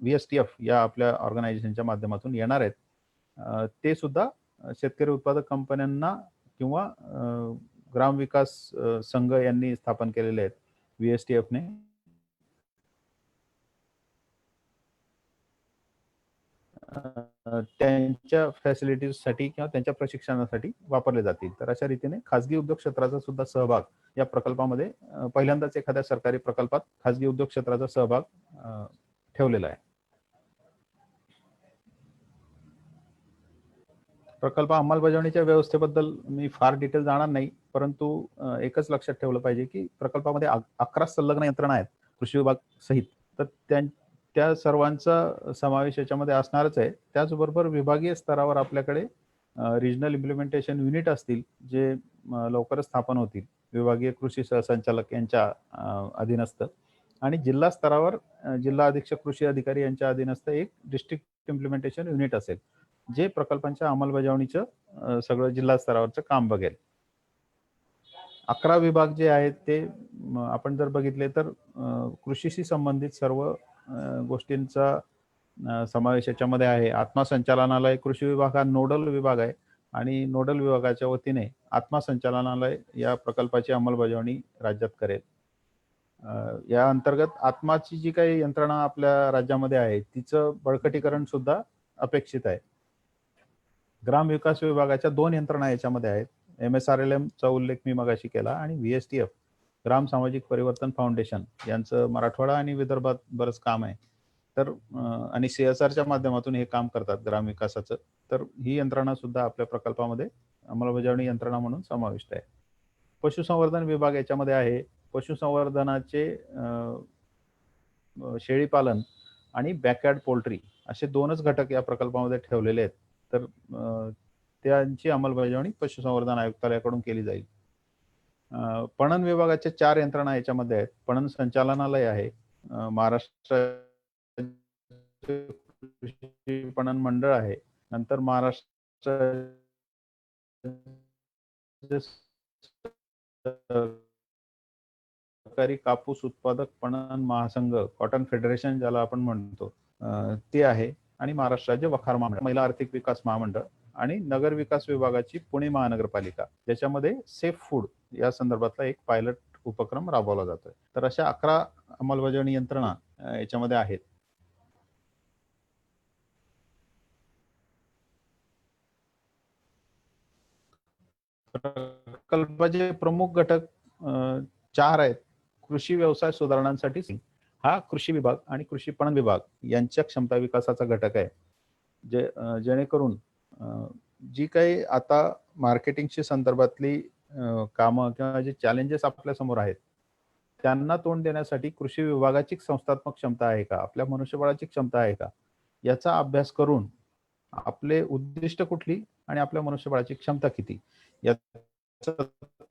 VSTF या आपल्या ऑर्गनायझेशनच्या माध्यमातून येणार आहेत. ते सुद्धा शेतकरी उत्पादक कंपन्यांना किंवा ग्रामविकास संघ यांनी स्थापन केलेले आहेत VSTFने. त्यांच्या फॅसिलिटीजसाठी किंवा त्यांच्या प्रशिक्षणासाठी वापरले जातील. तर अशा रीतीने खाजगी उद्योग क्षेत्राचा सुद्धा सहभाग या प्रकल्पामध्ये पहिल्यांदाच एखाद्या सरकारी प्रकल्पात खाजगी उद्योग क्षेत्राचा सहभाग ठेवलेला आहे. प्रकल्प अंमलबजावणीच्या व्यवस्थेबद्दल मी फार डिटेल जाणार नाही, परंतु एकच लक्षात ठेवलं पाहिजे की प्रकल्पामध्ये 11 संलग्न यंत्रणा आहेत कृषी विभाग सहित. तर त्या सर्वांचा समावेश याच्यामध्ये असणारच आहे. त्याचबरोबर विभागीय स्तरावर आपल्याकडे रिजनल इम्प्लिमेंटेशन युनिट असतील, जे लवकरच स्थापन होतील विभागीय कृषी सहसंचालक यांच्या अधीनस्थ. आणि जिल्हा स्तरावर जिल्हा अधीक्षक कृषी अधिकारी यांच्या अधीनस्थ एक डिस्ट्रिक्ट इम्प्लिमेंटेशन युनिट असेल, जे प्रकल्पांच्या अंमलबजावणीचं सगळं जिल्हा स्तरावरचं काम बघेल. 11 विभाग जे आहेत ते आपण जर बघितले तर कृषीशी संबंधित सर्व गोष्टींचा समावेश याच्यामध्ये आहे. आत्मा संचालनालय कृषी विभाग हा नोडल विभाग आहे आणि नोडल विभागाच्या वतीने आत्मा संचालनालय या प्रकल्पाची अंमलबजावणी राज्यात करेल. या अंतर्गत आत्माची जी काही यंत्रणा आपल्या राज्यामध्ये आहे तिचं बळकटीकरण सुद्धा अपेक्षित आहे. ग्राम विकास विभागाच्या 2 यंत्रणा याच्यामध्ये आहेत. MSRLM चा उल्लेख मी मगाशी केला, आणि VSTF ग्राम सामाजिक परिवर्तन फाउंडेशन यांचं मराठवाडा आणि विदर्भात बरंच काम आहे. तर आणि CSRच्या माध्यमातून हे काम करतात ग्राम विकासाचं. तर ही यंत्रणा सुद्धा आपल्या प्रकल्पामध्ये अंमलबजावणी यंत्रणा म्हणून समाविष्ट आहे. पशुसंवर्धन विभाग याच्यामध्ये आहे. पशुसंवर्धनाचे शेळीपालन आणि बॅकयार्ड पोल्ट्री असे 2च घटक या प्रकल्पामध्ये ठेवलेले आहेत. तर त्यांची अंमलबजावणी पशुसंवर्धन आयुक्तालयाकडून केली जाईल. पणन विभागाच्या 4 यंत्रणा याच्यामध्ये आहेत. पणन संचालनालय आहे, महाराष्ट्र कृषी पणन मंडळ आहे, नंतर महाराष्ट्र सरकारी कापूस उत्पादक पणन महासंघ, कॉटन फेडरेशन ज्याला आपण म्हणतो ते आहे, आणि महाराष्ट्र राज्य वखार महामंडळ, महिला आर्थिक विकास महामंडळ, आणि नगर विकास विभागाची पुणे महानगरपालिका, ज्याच्यामध्ये सेफ फूड या संदर्भातला एक पायलट उपक्रम राबवला जातोय. तर अशा 11 अंमलबजावणी यंत्रणा याच्यामध्ये आहेत. प्रकल्पाचे प्रमुख घटक 4 आहेत. कृषी व्यवसाय सुधारणांसाठी हा कृषी विभाग आणि कृषी पणन विभाग यांच्या क्षमता विकासाचा घटक आहे. जेणेकरून जी काही आता मार्केटिंगशी संदर्भातली कामं किंवा जे चॅलेंजेस आपल्या समोर आहेत त्यांना तोंड देण्यासाठी कृषी विभागाची संस्थात्मक क्षमता आहे का, आपल्या मनुष्यबळाची क्षमता आहे का, याचा अभ्यास करून आपले उद्दिष्ट कुठली आणि आपल्या मनुष्यबळाची क्षमता किती याचा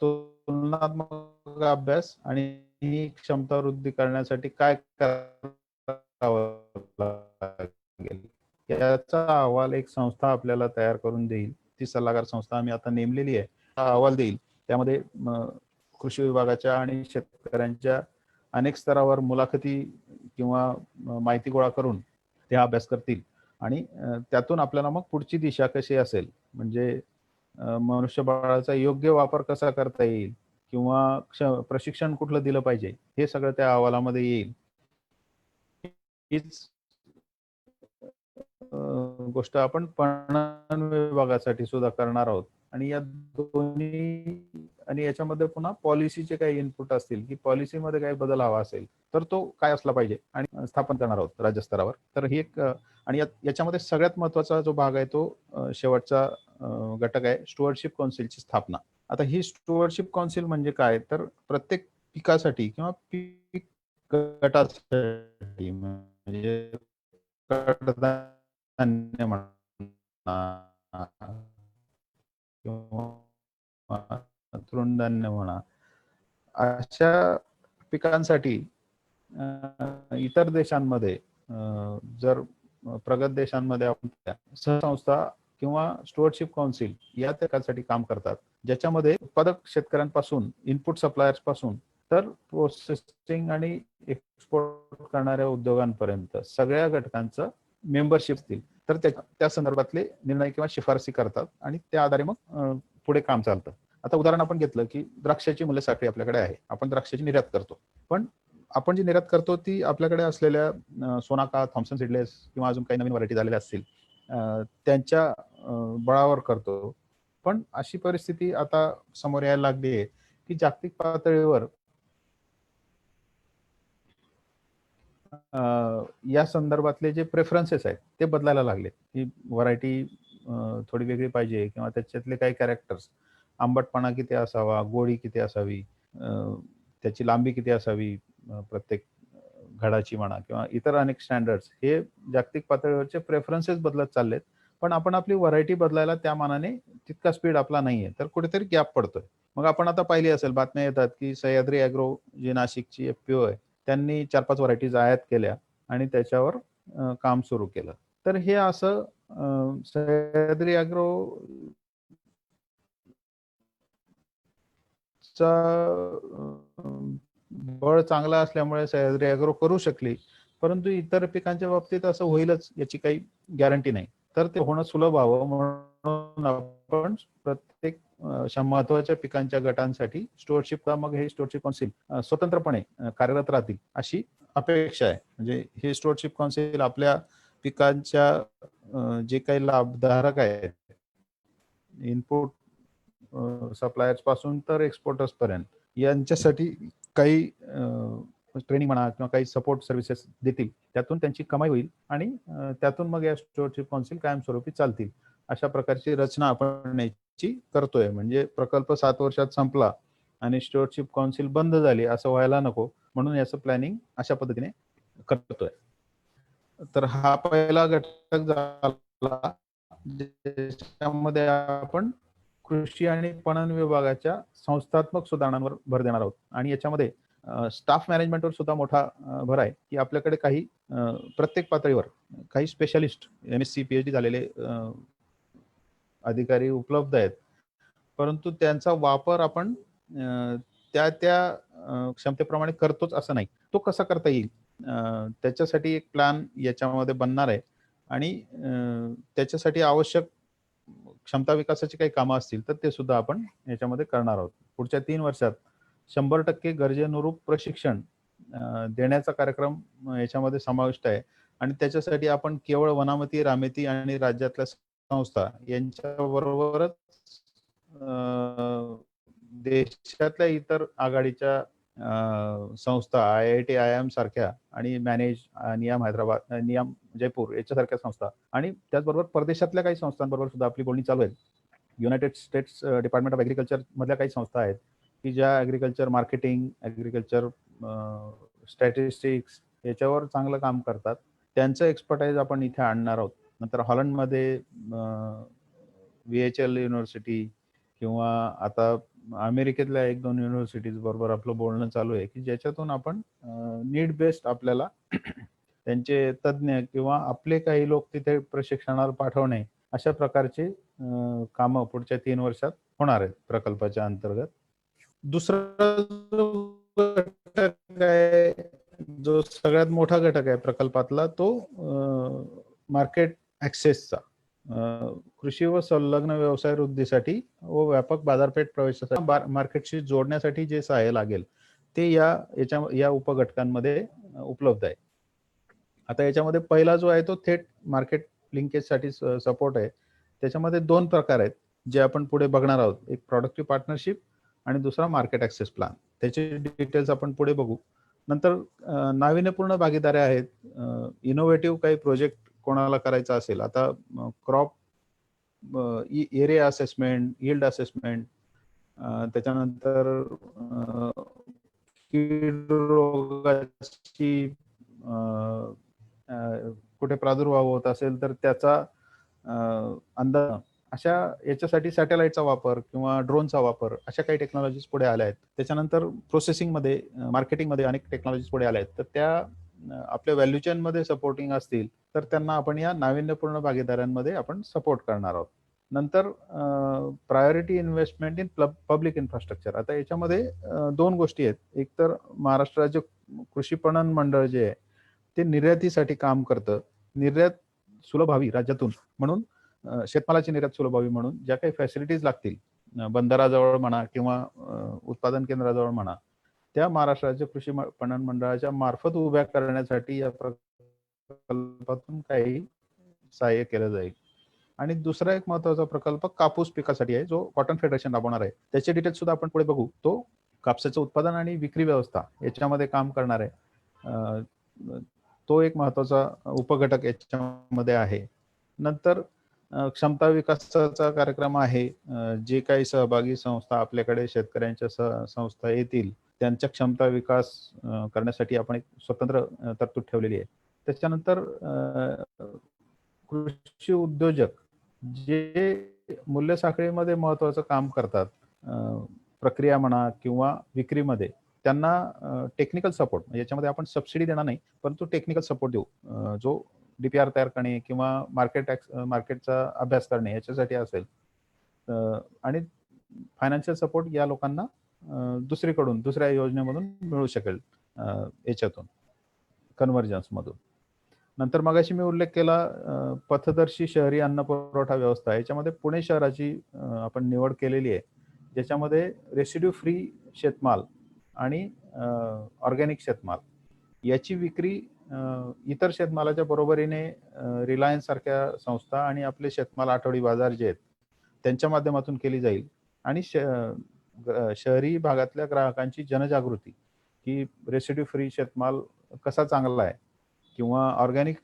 तुलनात्मक अभ्यास आणि ही क्षमता वृद्धी करण्यासाठी काय करावं लागेल याचा अहवाल एक संस्था आपल्याला तयार करून देईल. ती सल्लागार संस्था आम्ही आता नेमलेली आहे. हा अहवाल देईल. त्यामध्ये कृषी विभागाच्या आणि शेतकऱ्यांच्या अनेक स्तरावर मुलाखती किंवा माहिती गोळा करून ते अभ्यास करतील, आणि त्यातून आपल्याला मग पुढची दिशा कशी असेल, म्हणजे मनुष्यबळाचा योग्य वापर कसा करता येईल किंवा प्रशिक्षण कुठलं दिलं पाहिजे, हे सगळं त्या अहवालामध्ये येईल. हीच गोष्ट आपण पणन विभागासाठी सुद्धा करणार आहोत. आणि या दोन्ही आणि याच्यामध्ये पुन्हा पॉलिसीचे काही इनपुट असतील, की पॉलिसीमध्ये काही बदल हवा असेल, तर तो काय असला पाहिजे आणि स्थापन करणार आहोत राज्य स्तरावर. तर ही एक आणि याच्यामध्ये सगळ्यात महत्त्वाचा जो भाग आहे तो शेवटचा घटक आहे स्टुअर्डशिप काउन्सिलची स्थापना. आता ही स्टुअर्डशिप काउन्सिल म्हणजे काय, तर प्रत्येक पिकासाठी किंवा पीक गटासाठी म्हणजे कडधान्य म्हणा किंवा तृणधान्य म्हणा, अशा पिकांसाठी इतर देशांमध्ये जर प्रगत देशांमध्ये आपण सहसंस्था किंवा स्टुअर्डशिप काउन्सिल या त्यासाठी काम करतात, ज्याच्यामध्ये उत्पादक शेतकऱ्यांपासून इनपुट सप्लायर्स पासून तर प्रोसेसिंग आणि एक्सपोर्ट करणाऱ्या उद्योगांपर्यंत सगळ्या घटकांचं मेंबरशिप असतील, तर त्या संदर्भातले निर्णय किंवा शिफारसी करतात आणि त्या आधारे मग पुढे काम चालतं. आता उदाहरण आपण घेतलं की द्राक्षाची मूल्य साखळी आपल्याकडे आहे, आपण द्राक्षाची निर्यात करतो, पण आपण जी निर्यात करतो ती आपल्याकडे असलेल्या सोनाका, थॉम्सन सीडलेस किंवा अजून काही नवीन व्हरायटी झालेल्या असतील त्यांच्या बळावर करतो. पण अशी परिस्थिती आता समोर यायला लागली आहे की जागतिक पातळीवर या संदर्भातले जे प्रेफरन्सेस आहेत ते बदलायला लागले, की व्हरायटी थोडी वेगळी पाहिजे किंवा त्याच्यातले काही कॅरेक्टर्स, आंबटपणा किती असावा, गोडी किती असावी, त्याची लांबी किती असावी, प्रत्येक घडाची म्हणा किंवा इतर अनेक स्टँडर्ड्स, हे जागतिक पातळीवरचे प्रेफरन्सेस बदलत चाललेत. पण आपण आपली व्हरायटी बदलायला त्या मानाने तितका स्पीड आपला नाहीये, तर कुठेतरी गॅप पडतोय. मग आपण आता पाहिली असेल, बातम्या येतात की सह्याद्री ॲग्रो जी नाशिकची एफपीओ आहे, त्यांनी 4-5 व्हरायटीज आयात केल्या आणि त्याच्यावर काम सुरू केलं. तर हे असं सह्याद्री ॲग्रो चा बळ चांगला असल्यामुळे सह्याद्री ॲग्रो करू शकली, परंतु इतर पिकांच्या बाबतीत असं होईलच याची काही गॅरंटी नाही. तर ते होणं सुलभ व्हावं म्हणून आपण प्रत्येक महत्वाच्या पिकांच्या गटांसाठी स्टुअर्डशिप, मग हे स्टुअर्डशिप काउन्सिल स्वतंत्रपणे कार्यरत राहतील अशी अपेक्षा आहे. म्हणजे हे स्टुअर्डशिप काउन्सिल आपल्या पिकांच्या जे काही लाभधारक आहेत, इनपुट सप्लायर्स पासून तर एक्सपोर्टर्स पर्यंत, यांच्यासाठी काही ट्रेनिंग म्हणा किंवा काही सपोर्ट सर्व्हिसेस देतील, त्यातून त्यांची कमाई होईल आणि त्यातून मग या स्टुअर्डशिप काउन्सिल कायमस्वरूपी चालतील. अशा प्रकारची रचना आपण याची करतोय. म्हणजे प्रकल्प 7 वर्षात संपला आणि स्टुअर्डशिप काउन्सिल बंद झाली असं व्हायला नको, म्हणून याचं प्लॅनिंग अशा पद्धतीने करतोय. तर हा पहिला घटक झाला, ज्याच्यामध्ये आपण कृषी आणि पणन विभागाच्या संस्थात्मक सुधारणांवर भर देणार आहोत. आणि याच्यामध्ये स्टाफ मॅनेजमेंटवर सुद्धा मोठा भर आहे, की आपल्याकडे काही प्रत्येक पातळीवर काही स्पेशलिस्ट MSc PhD झालेले अधिकारी उपलब्ध आहेत, परंतु त्यांचा वापर आपण त्या क्षमतेप्रमाणे करतोच असं नाही. तो कसा करता येईल, त्याच्यासाठी एक प्लॅन याच्यामध्ये बनणार आहे आणि त्याच्यासाठी आवश्यक क्षमता विकासाची काही कामं असतील तर ते सुद्धा आपण याच्यामध्ये करणार आहोत. पुढच्या 3 वर्षात 100% गरजेनुरूप प्रशिक्षण देण्याचा कार्यक्रम याच्यामध्ये समाविष्ट आहे आणि त्याच्यासाठी आपण केवळ वनामती, रामेती आणि राज्यातल्या संस्था यांच्याबरोबरच देशातल्या इतर आघाडीच्या संस्था, IIT, IIM सारख्या आणि नियाम हैदराबाद, नियाम जयपूर याच्यासारख्या संस्था आणि त्याचबरोबर परदेशातल्या काही संस्थांबरोबर सुद्धा आपली बोलणी चालू आहे. United states department of agriculture मधल्या काही संस्था आहेत, की ज्या ॲग्रिकल्चर मार्केटिंग, ॲग्रिकल्चर स्टॅटिस्टिक्स याच्यावर चांगलं काम करतात. त्यांचं एक्सपर्टाईज आपण इथे आणणार आहोत. नंतर हॉलंडमध्ये VHL युनिव्हर्सिटी किंवा आता अमेरिकेतल्या 1-2 युनिव्हर्सिटीज बरोबर आपलं बोलणं चालू आहे, की ज्याच्यातून आपण नीड बेस्ड आपल्याला त्यांचे तज्ज्ञ किंवा आपले काही लोक तिथे प्रशिक्षणाला पाठवणे, अशा प्रकारचे कामं पुढच्या 3 वर्षात होणार आहेत प्रकल्पाच्या अंतर्गत. दुसरा जो घटक आहे, जो सगळ्यात मोठा घटक आहे प्रकल्पातला, तो मार्केट ॲक्सेसचा. कृषी व संलग्न व्यवसाय वृद्धीसाठी व व्यापक बाजारपेठ प्रवेशासाठी मार्केटशी जोडण्यासाठी जे सहाय्य लागेल ते या उपघटकांमध्ये उपलब्ध आहे. आता याच्यामध्ये पहिला जो आहे तो थेट मार्केट लिंकेजसाठी सपोर्ट आहे. त्याच्यामध्ये 2 प्रकार आहेत जे आपण पुढे बघणार आहोत. एक प्रॉडक्टिव्ह पार्टनरशिप आणि दुसरा मार्केट ॲक्सेस प्लॅन. त्याचे डिटेल्स आपण पुढे बघू. नंतर नाविन्यपूर्ण भागीदारी आहेत. इनोव्हेटिव्ह काही प्रोजेक्ट कोणाला करायचा असेल, आता crop area assessment, yield assessment, त्याच्यानंतर कीड रोगाची कुठे प्रादुर्भाव होत असेल तर त्याचा अंदाज, अशा याच्यासाठी सॅटेलाइटचा वापर किंवा ड्रोनचा वापर, अशा काही टेक्नॉलॉजीज पुढे आल्या आहेत. त्याच्यानंतर प्रोसेसिंगमध्ये, मार्केटिंगमध्ये अनेक टेक्नॉलॉजीज पुढे आल्या आहेत. तर त्या आपल्या व्हॅल्यू चेनमध्ये सपोर्टिंग असतील तर त्यांना आपण या नाविन्यपूर्ण भागीदारांमध्ये आपण सपोर्ट करणार आहोत. नंतर priority investment in public infrastructure. आता याच्यामध्ये 2 गोष्टी आहेत. एक तर महाराष्ट्र राज्य कृषी पणन मंडळ जे आहे ते निर्यातीसाठी काम करतं. निर्यात सुलभ व्हावी राज्यातून म्हणून, शेतमालाची निर्यात सुलभ व्हावी म्हणून ज्या काही फॅसिलिटीज लागतील, बंदराजवळ म्हणा किंवा उत्पादन केंद्राजवळ म्हणा, त्या महाराष्ट्र राज्य कृषी पणन मंडळाच्या मार्फत उभ्या करण्यासाठी या प्रकल्पातून काही सहाय्य केलं जाईल. आणि दुसरा एक महत्वाचा प्रकल्प कापूस पिकासाठी आहे, जो कॉटन फेडरेशन राबवणार आहे. त्याचे डिटेल्स सुद्धा आपण पुढे बघू. तो कापसाचं उत्पादन आणि विक्री व्यवस्था याच्यामध्ये काम करणार आहे. तो एक महत्वाचा उपघटक याच्यामध्ये आहे. नंतर क्षमता विकासाचा कार्यक्रम आहे. जे काही सहभागी संस्था आपल्याकडे शेतकऱ्यांच्या संस्था येतील त्यांच्या क्षमता विकास करण्यासाठी आपण एक स्वतंत्र तरतूद ठेवलेली आहे. त्याच्यानंतर कृषी उद्योजक जे मूल्य साखळीमध्ये महत्वाचं काम करतात, प्रक्रिया म्हणा किंवा विक्रीमध्ये, त्यांना टेक्निकल सपोर्ट, याच्यामध्ये आपण सबसिडी देणार नाही परंतु टेक्निकल सपोर्ट देऊ. जो डीपीआर तयार करणे किंवा मार्केटचा अभ्यास करणे याच्यासाठी असेल, आणि फायनान्शियल सपोर्ट या लोकांना दुसऱ्या योजनेमधून मिळू शकेल, याच्यातून कन्व्हर्जन्स मधून. नंतर मगाशी मी उल्लेख केला पथदर्शी शहरी अन्न पुरवठा व्यवस्था. याच्यामध्ये पुणे शहराची आपण निवड केलेली आहे, ज्याच्यामध्ये रेसिड्यू फ्री शेतमाल आणि ऑर्गॅनिक शेतमाल याची विक्री इतर शेतमालाच्या बरोबरीने रिलायन्स सारख्या संस्था आणि आपले शेतमाल आठवडी बाजार जे आहेत त्यांच्या माध्यमातून केली जाईल. आणि शहरी भागातल्या ग्राहकांची जनजागृती की रेसिड्यू फ्री शेतमाल कसा चांगला आहे किंवा ऑर्गॅनिक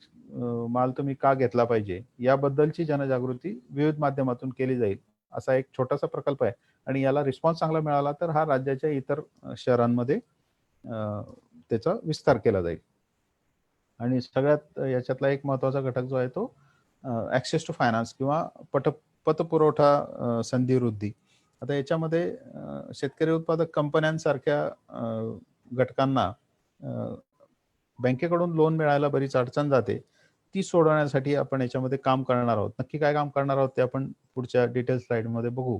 माल तुम्ही का घेतला पाहिजे याबद्दलची जनजागृती विविध माध्यमातून केली जाईल. असा एक छोटासा प्रकल्प आहे आणि याला रिस्पॉन्स चांगला मिळाला तर हा राज्याच्या इतर शहरांमध्ये त्याचा विस्तार केला जाईल. आणि सगळ्यात याच्यातला एक महत्वाचा घटक जो आहे तो ऍक्सेस टू फायनान्स किंवा पतपुरवठा संधी वृद्धी. आता याच्यामध्ये शेतकरी उत्पादक कंपन्यांसारख्या घटकांना बँकेकडून लोन मिळायला बरीच अडचण जाते, ती सोडवण्यासाठी आपण याच्यामध्ये काम करणार आहोत. नक्की काय काम करणार आहोत ते आपण पुढच्या डिटेल स्लाइड मध्ये बघू.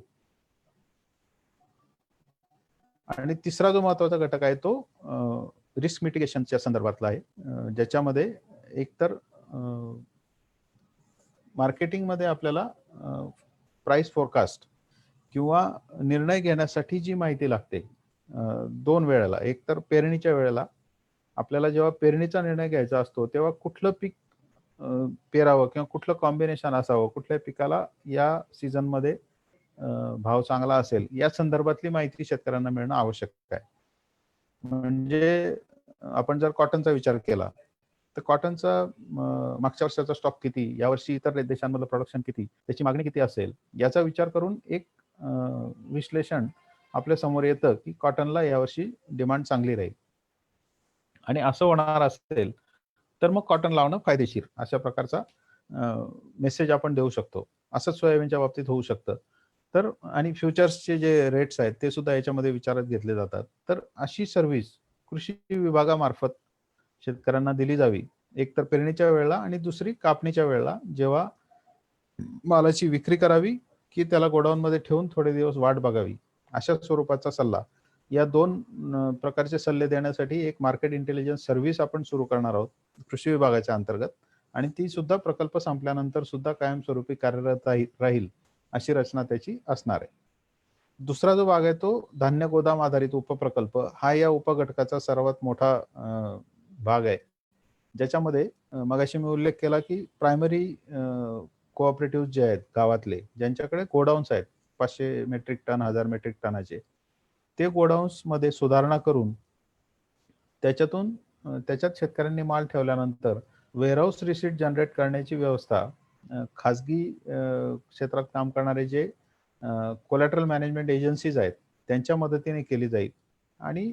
आणि तिसरा जो महत्वाचा घटक आहे तो रिस्क मिटिगेशनच्या संदर्भातला आहे, ज्याच्यामध्ये एकतर मार्केटिंगमध्ये आपल्याला प्राइस फोरकास्ट किंवा निर्णय घेण्यासाठी जी माहिती लागते 2 वेळेला. एक तर पेरणीच्या वेळेला आपल्याला जेव्हा पेरणीचा निर्णय घ्यायचा असतो तेव्हा कुठलं पीक पेरावं किंवा कुठलं कॉम्बिनेशन असावं, कुठल्या पिकाला या सीझनमध्ये भाव चांगला असेल या संदर्भातली माहिती शेतकऱ्यांना मिळणं आवश्यक आहे. म्हणजे आपण जर कॉटनचा विचार केला तर कॉटनचा मागच्या वर्षाचा स्टॉक किती, यावर्षी इतर देशांमधलं प्रोडक्शन किती, त्याची मागणी किती असेल याचा विचार करून एक विश्लेषण आपल्या समोर येतं की कॉटनला यावर्षी डिमांड चांगली राहील. आणि असं होणार असेल तर मग कॉटन लावणं फायदेशीर, अशा प्रकारचा मेसेज आपण देऊ शकतो. असंच सोयाबीनच्या बाबतीत होऊ शकतं. तर आणि फ्युचर्सचे जे रेट्स आहेत ते सुद्धा याच्यामध्ये विचारात घेतले जातात. तर अशी सर्व्हिस कृषी विभागामार्फत शेतकऱ्यांना दिली जावी, एक तर पेरणीच्या वेळेला आणि दुसरी कापणीच्या वेळेला, जेव्हा मालाची विक्री करावी की त्याला गोडाऊनमध्ये ठेवून थोडे दिवस वाट बघावी, अशा स्वरूपाचा सल्ला. या 2 प्रकारचे सल्ले देण्यासाठी एक मार्केट इंटेलिजन्स सर्व्हिस आपण सुरू करणार आहोत कृषी विभागाच्या अंतर्गत. आणि ती सुद्धा प्रकल्प संपल्यानंतर सुद्धा कायमस्वरूपी कार्यरत राहील अशी रचना त्याची असणार आहे. दुसरा जो भाग आहे तो धान्य गोदाम आधारित उपप्रकल्प हा या उपघटकाचा सर्वात मोठा भाग आहे, ज्याच्यामध्ये मगाशी मी उल्लेख केला की प्रायमरी कोऑपरेटिव्ह जे आहेत गावातले, ज्यांच्याकडे गोडाऊन्स आहेत 500 मेट्रिक टन 1000 मेट्रिक टनाचे, ते गोडाऊन्स मध्ये सुधारणा करून त्याच्यातून त्याच्यात शेतकऱ्यांनी माल ठेवल्यानंतर वेअरहाऊस रिसीट जनरेट करण्याची व्यवस्था खाजगी क्षेत्रात काम करणारे जे कोलॅटरल मॅनेजमेंट एजन्सीज आहेत त्यांच्या मदतीने केली जाईल. आणि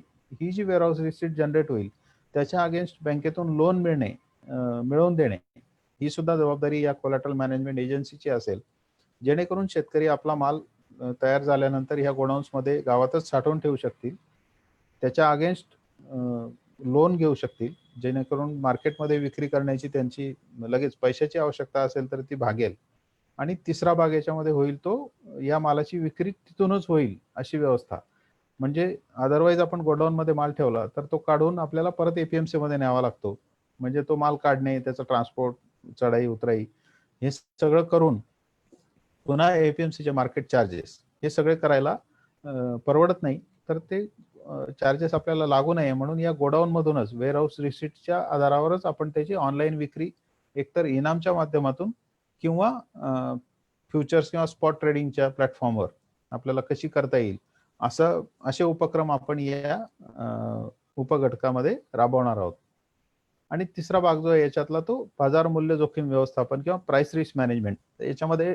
ही जी वेअरहाऊस रिसीट जनरेट होईल त्याच्या अगेन्स्ट बँकेतून लोन मिळवून देणे ही सुद्धा जबाबदारी या कोलॅटरल मॅनेजमेंट एजन्सीची असेल, जेणेकरून शेतकरी आपला माल तयार झाल्यानंतर ह्या गोडाऊन्समध्ये गावातच साठवून ठेवू शकतील, त्याच्या अगेन्स्ट लोन घेऊ शकतील, जेणेकरून मार्केटमध्ये विक्री करण्याची त्यांची लगेच पैशाची आवश्यकता असेल तर ती भागेल. आणि तिसरा भाग याच्यामध्ये होईल तो या मालाची विक्री तिथूनच होईल अशी व्यवस्था. म्हणजे अदरवाईज आपण गोडाऊन मध्ये माल ठेवला तर तो काढून आपल्याला परत एपीएमसी मध्ये न्यावा लागतो. म्हणजे तो माल काढणे, त्याचं ट्रान्सपोर्ट, चढाई उतराई हे सगळं करून पुन्हा एपीएमसीचे मार्केट चार्जेस हे सगळे करायला परवडत नाही. तर ते चार्जेस आपल्याला लागू नये म्हणून या गोडाऊन मधूनच वेअरहाऊस रिसीटच्या आधारावरच आपण त्याची ऑनलाईन विक्री एकतर इनामच्या माध्यमातून किंवा फ्युचर्स किंवा स्पॉट ट्रेडिंगच्या प्लॅटफॉर्मवर आपल्याला कशी करता येईल असे उपक्रम आपण या उपघटकामध्ये राबवणार आहोत. आणि तिसरा भाग जो आहे याच्यातला तो बाजार मूल्य जोखीम व्यवस्थापन किंवा प्राइस रिस्क मॅनेजमेंट. याच्यामध्ये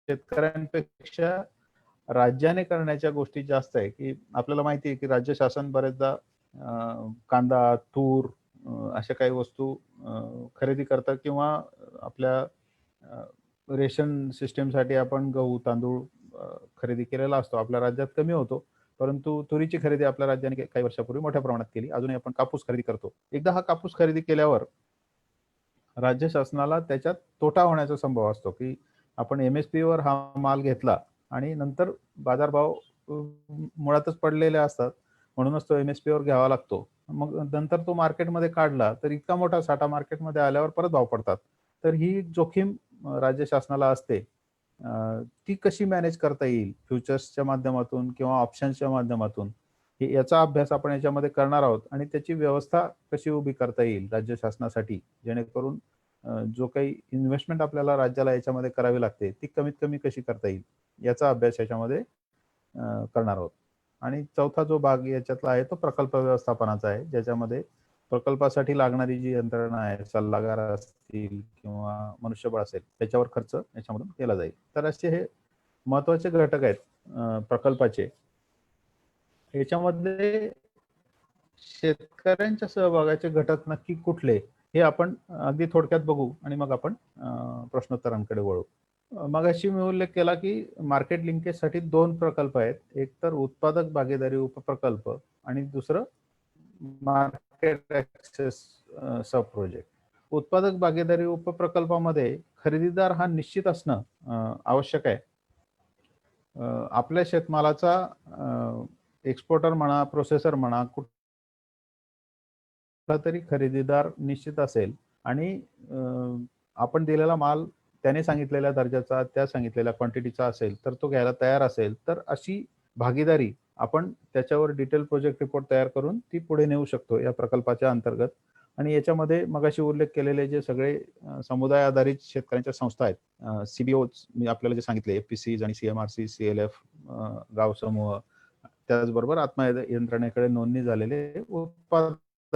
शेतकऱ्यांपेक्षा राज्याने करण्याच्या गोष्टी जास्त आहे. की आपल्याला माहिती आहे की राज्य शासन बरेचदा कांदा, तूर अशा काही वस्तू खरेदी करतात किंवा आपल्या रेशन सिस्टीमसाठी आपण गहू, तांदूळ खरेदी केलेला असतो. आपल्या राज्यात कमी होतो, परंतु तुरीची खरेदी आपल्या राज्याने काही वर्षापूर्वी मोठ्या प्रमाणात केली. अजूनही आपण कापूस खरेदी करतो. एकदा हा कापूस खरेदी केल्यावर राज्य शासनाला त्याच्यात तोटा होण्याचा संभव असतो की आपण एमएसपी वर हा माल घेतला आणि नंतर बाजारभाव मुळातच पडलेले असतात, म्हणूनच तो एमएसपी वर घ्यावा लागतो. मग नंतर तो मार्केटमध्ये काढला तर इतका मोठा साठा मार्केटमध्ये आल्यावर परत भाव पडतात. तर ही जोखीम राज्य शासनाला असते. ती कशी मॅनेज करता येईल फ्युचर्सच्या माध्यमातून किंवा ऑप्शन्सच्या माध्यमातून याचा अभ्यास आपण याच्यामध्ये करणार आहोत. आणि त्याची व्यवस्था कशी उभी करता येईल राज्य शासनासाठी, जेणेकरून जो काही इन्व्हेस्टमेंट आपल्याला राज्याला याच्यामध्ये करावी लागते ती कमीत कमी कशी करता येईल याचा अभ्यास याच्यामध्ये करणार आहोत. आणि चौथा जो भाग याच्यातला आहे तो प्रकल्प व्यवस्थापनाचा आहे, ज्याच्यामध्ये प्रकल्पासाठी लागणारी जी यंत्रणा आहे, सल्लागार असतील किंवा मनुष्यबळ असेल, त्याच्यावर खर्च याच्यामधून केला जाईल. तर असे हे महत्वाचे घटक आहेत प्रकल्पाचे. याच्यामध्ये शेतकऱ्यांच्या सहभागाचे घटक नक्की कुठले हे आपण अगदी थोडक्यात बघू आणि मग आपण प्रश्नोत्तरांकडे वळू. मगाशी मी उल्लेख केला की मार्केट लिंकेजसाठी 2 प्रकल्प आहेत. एक तर उत्पादक भागीदारी उपप्रकल्प आणि दुसरं मार्केट ऍक्सेस सब प्रोजेक्ट. उत्पादक भागीदारी उपप्रकल्पामध्ये खरेदीदार हा निश्चित असणं आवश्यक आहे. आपल्या शेतमालाचा एक्सपोर्टर म्हणा, प्रोसेसर म्हणा, कुठला तरी खरेदीदार निश्चित असेल आणि आपण दिलेला माल त्याने सांगितलेल्या दर्जाचा, त्या सांगितलेल्या क्वांटिटीचा असेल तर तो घ्यायला तयार असेल, तर अशी भागीदारी आपण त्याच्यावर डिटेल प्रोजेक्ट रिपोर्ट तयार करून ती पुढे नेऊ शकतो या प्रकल्पाच्या अंतर्गत. आणि याच्यामध्ये मगाशी उल्लेख केलेले जे सगळे समुदाय आधारित शेतकऱ्यांच्या संस्था आहेत, सीबीओ मी आपल्याला जे सांगितले, एफपीसी आणि सीएमआरसी, सीएलएफ, गाव समूह, त्याचबरोबर आत्मा यंत्रणेकडे नोंदणी झालेले उत्पादक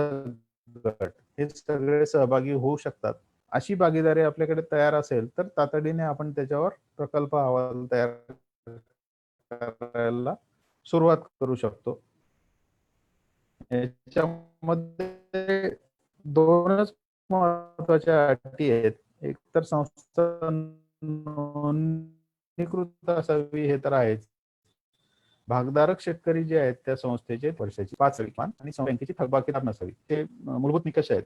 गट, हे सगळे सहभागी होऊ शकतात. अशी भागीदारी आपल्याकडे तयार असेल तर तातडीने आपण त्याच्यावर प्रकल्प अहवाल तयार करायला सुरुवात करू शकतो. याच्यामध्ये 2च महत्वाच्या अटी आहेत. एक तर संस्था नोंदणीकृत असावी, हे तर आहेच. भागधारक शेतकरी जे आहेत त्या संस्थेचे वर्षाची 5 वेतन आणि बँकेची थकबाकीदार नसावी, ते मूलभूत निकष आहेत.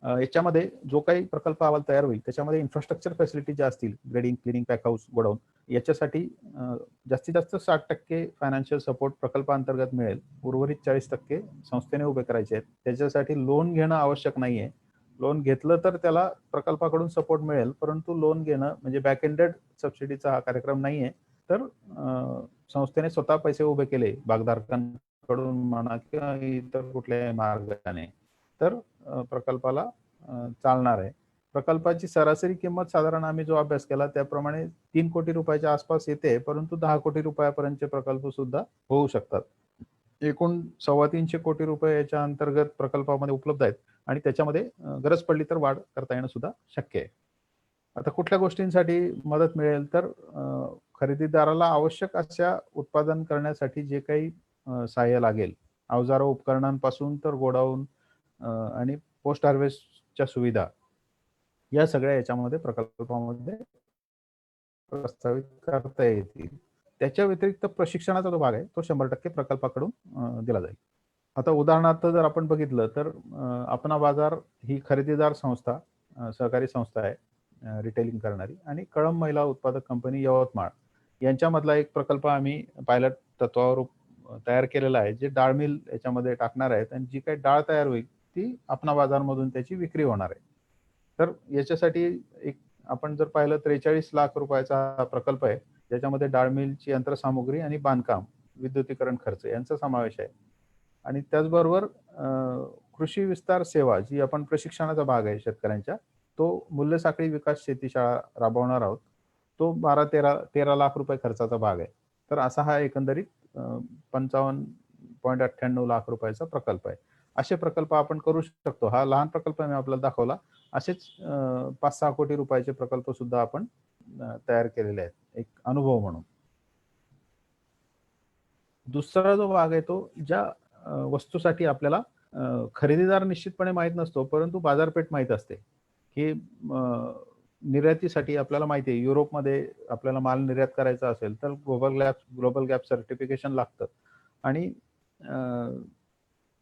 याच्यामध्ये जो काही प्रकल्प अहवाल तयार होईल त्याच्यामध्ये इन्फ्रास्ट्रक्चर फॅसिलिटी ज्या असतील, grading, cleaning, pack house, godown, याच्यासाठी जास्तीत जास्त 60% फायनान्शियल सपोर्ट प्रकल्पाअंतर्गत मिळेल. उर्वरित 40% संस्थेने उभे करायचे आहेत. त्याच्यासाठी लोन घेणं आवश्यक नाहीये. लोन घेतलं तर त्याला प्रकल्पाकडून सपोर्ट मिळेल, परंतु लोन घेणं म्हणजे बॅक एंडेड सबसिडीचा हा कार्यक्रम नाहीये. तर संस्थेने स्वतः पैसे उभे केले भागधारकांकडून म्हणा किंवा इतर कुठल्याही मार्गाने, तर प्रकल्पाला चालणार आहे. प्रकल्पाची सरासरी किंमत साधारण आम्ही जो अभ्यास केला त्याप्रमाणे 3 कोटी रुपयाच्या आसपास येते, परंतु 10 कोटी रुपयापर्यंतचे प्रकल्प सुद्धा होऊ शकतात. एकूण 350 कोटी रुपये याच्या अंतर्गत प्रकल्पामध्ये उपलब्ध आहेत आणि त्याच्यामध्ये गरज पडली तर वाढ करता येणं सुद्धा शक्य आहे. आता कुठल्या गोष्टींसाठी मदत मिळेल तर खरेदीदाराला आवश्यक अशा उत्पादन करण्यासाठी जे काही सहाय्य लागेल, अवजार उपकरणांपासून तर गोडाऊन आणि पोस्ट हार्वेस्टच्या सुविधा या सगळ्या याच्यामध्ये प्रकल्पामध्ये प्रस्तावित करता येतील. त्याच्या व्यतिरिक्त प्रशिक्षणाचा जो भाग आहे तो 100% प्रकल्पाकडून दिला जाईल. आता उदाहरणार्थ जर आपण बघितलं तर आपणा बाजार ही खरेदीदार संस्था, सहकारी संस्था आहे रिटेलिंग करणारी, आणि कळंब महिला उत्पादक कंपनी यवतमाळ यांच्यामधला एक प्रकल्प आम्ही पायलट तत्वावर तयार केलेला आहे, जे डाळ मिल याच्यामध्ये टाकणार आहेत आणि जी काही डाळ तयार होईल ती आपणा बाजारमधून त्याची विक्री होणार आहे. तर याच्यासाठी एक आपण जर पाहिलं 43 लाख रुपयाचा हा प्रकल्प आहे, ज्याच्यामध्ये डाळ मिलची यंत्रसामुग्री आणि बांधकाम, विद्युतीकरण खर्च यांचा समावेश आहे. आणि त्याचबरोबर कृषी विस्तार सेवा जी आपण प्रशिक्षणाचा भाग आहे शेतकऱ्यांच्या, तो मूल्य साखळी विकास शेतीशाळा राबवणार आहोत. तो 13 लाख रुपये खर्चाचा भाग आहे. तर असा हा एकंदरीत 55.98 लाख रुपयाचा प्रकल्प आहे. असे प्रकल्प आपण करू शकतो. हा लहान प्रकल्प मी आपल्याला दाखवला. असेच 5-6 कोटी रुपयाचे प्रकल्प सुद्धा आपण तयार केलेले आहेत, एक अनुभव म्हणून. दुसरा जो भाग आहे तो ज्या वस्तूसाठी आपल्याला खरेदीदार निश्चितपणे माहीत नसतो, परंतु बाजारपेठ माहीत असते, की निर्यातीसाठी आपल्याला माहिती आहे युरोपमध्ये आपल्याला माल निर्यात करायचा असेल तर ग्लोबल गॅप सर्टिफिकेशन लागतं आणि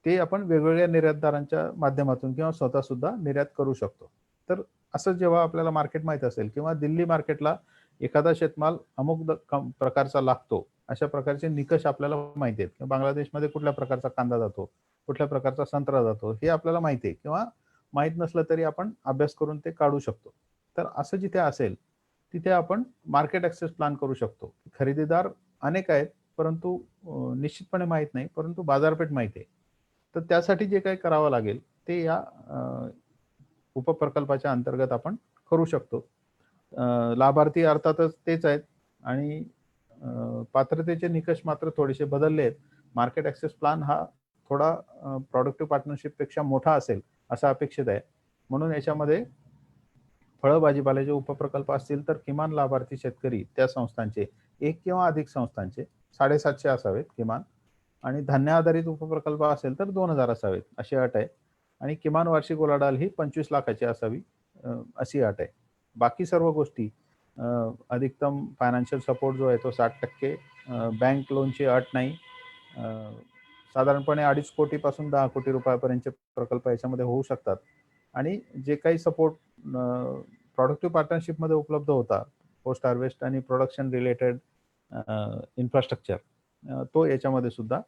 ते आपण वेगवेगळ्या निर्यातदारांच्या माध्यमातून किंवा स्वतः सुद्धा निर्यात करू शकतो. तर असं जेव्हा आपल्याला मार्केट माहीत असेल किंवा दिल्ली मार्केटला एखादा शेतमाल अमुक प्रकारचा लागतो, अशा प्रकारचे निकष आपल्याला माहिती आहेत, किंवा बांगलादेशमध्ये कुठल्या प्रकारचा कांदा जातो, कुठल्या प्रकारचा संत्रा जातो, हे आपल्याला माहिती आहे, किंवा माहीत नसलं तरी आपण अभ्यास करून ते काढू शकतो. तर असं जिथे असेल तिथे आपण मार्केट ऍक्सेस प्लॅन करू शकतो. खरेदीदार अनेक आहेत, परंतु निश्चितपणे माहीत नाही, परंतु बाजारपेठ माहिती आहे. तर त्यासाठी जे काही करावं लागेल ते या उपप्रकल्पाच्या अंतर्गत आपण करू शकतो. लाभार्थी अर्थातच तेच आहेत आणि पात्रतेचे निकष मात्र थोडेसे बदलले आहेत. मार्केट ऍक्सेस प्लॅन हा थोडा प्रोडक्टिव्ह पार्टनरशिप पेक्षा मोठा असेल असं अपेक्षित आहे. म्हणून याच्यामध्ये फळं भाजीपाल्याचे उपप्रकल्प असतील तर किमान लाभार्थी शेतकरी त्या संस्थांचे, एक किंवा अधिक संस्थांचे 750 असावेत किमान, आणि धान्य आधारित उपप्रकल्प असेल तर 2000 असावेत अशी अट आहे. आणि किमान वार्षिक उलाढाल ही 25 लाखाची असावी अशी अट आहे. बाकी सर्व गोष्टी अधिकतम फायनान्शियल सपोर्ट जो आहे तो 60%, बँक लोनची अट नाही. साधारणपणे 2.5 कोटीपासून 10 कोटी रुपयापर्यंतचे प्रकल्प याच्यामध्ये होऊ शकतात. आणि जे काही सपोर्ट प्रोडक्टिव्ह पार्टनरशिपमध्ये उपलब्ध होता, पोस्ट हार्वेस्ट आणि प्रोडक्शन रिलेटेड इन्फ्रास्ट्रक्चर, तो याच्यामध्ये सुद्धा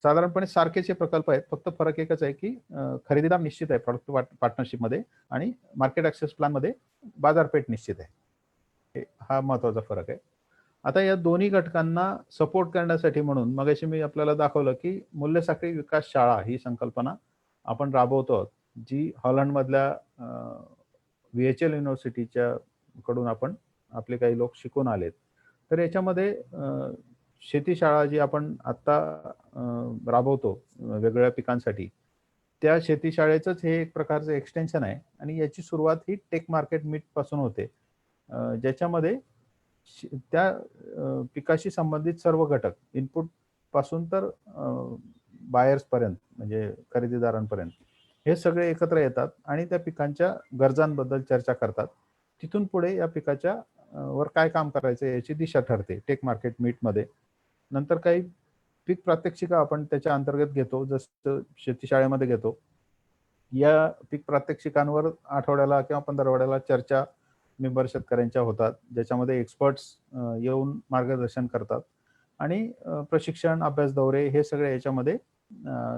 साधारणपणे सारखेचे प्रकल्प आहेत. फक्त फरक एकच आहे की खरेदीदार निश्चित आहे प्रोडक्टिव्ह पार्टनरशिपमध्ये आणि मार्केट ऍक्सेस प्लॅनमध्ये बाजारपेठ निश्चित आहे. हा महत्वाचा फरक आहे. आता या दोन्ही घटकांना सपोर्ट करण्यासाठी म्हणून मगाशी मी आपल्याला दाखवलं की मूल्य साखळी विकास शाळा ही संकल्पना आपण राबवतो आहोत, जी हॉलंडमधल्या VHL युनिव्हर्सिटीच्या कडून आपण आपले काही लोक शिकून आलेत. तर याच्यामध्ये शेती शाळा जी आपण आता राबवतो वेगवेगळ्या पिकांसाठी, त्या शेती शाळेचंच हे एक प्रकारचं एक्सटेन्शन आहे आणि याची सुरुवात ही टेक मार्केट मीट पासून होते, ज्याच्यामध्ये त्या पिकाशी संबंधित सर्व घटक इनपुट पासून तर बायर्स पर्यंत म्हणजे खरेदीदारांपर्यंत हे सगळे एकत्र येतात आणि त्या पिकांच्या गरजांबद्दल चर्चा करतात. तिथून पुढे या पिकाच्या वर काय काम करायचं याची दिशा ठरते टेक मार्केट मीट मध्ये. नंतर काही पीक प्रात्यक्षिका आपण त्याच्या अंतर्गत घेतो, जसं शेती शाळेमध्ये घेतो. या पीक प्रात्यक्षिकांवर आठवड्याला किंवा 15 चर्चा मेंबर शेतकऱ्यांच्या होतात, ज्याच्यामध्ये एक्सपर्ट्स येऊन मार्गदर्शन करतात आणि प्रशिक्षण, अभ्यास दौरे हे सगळे याच्यामध्ये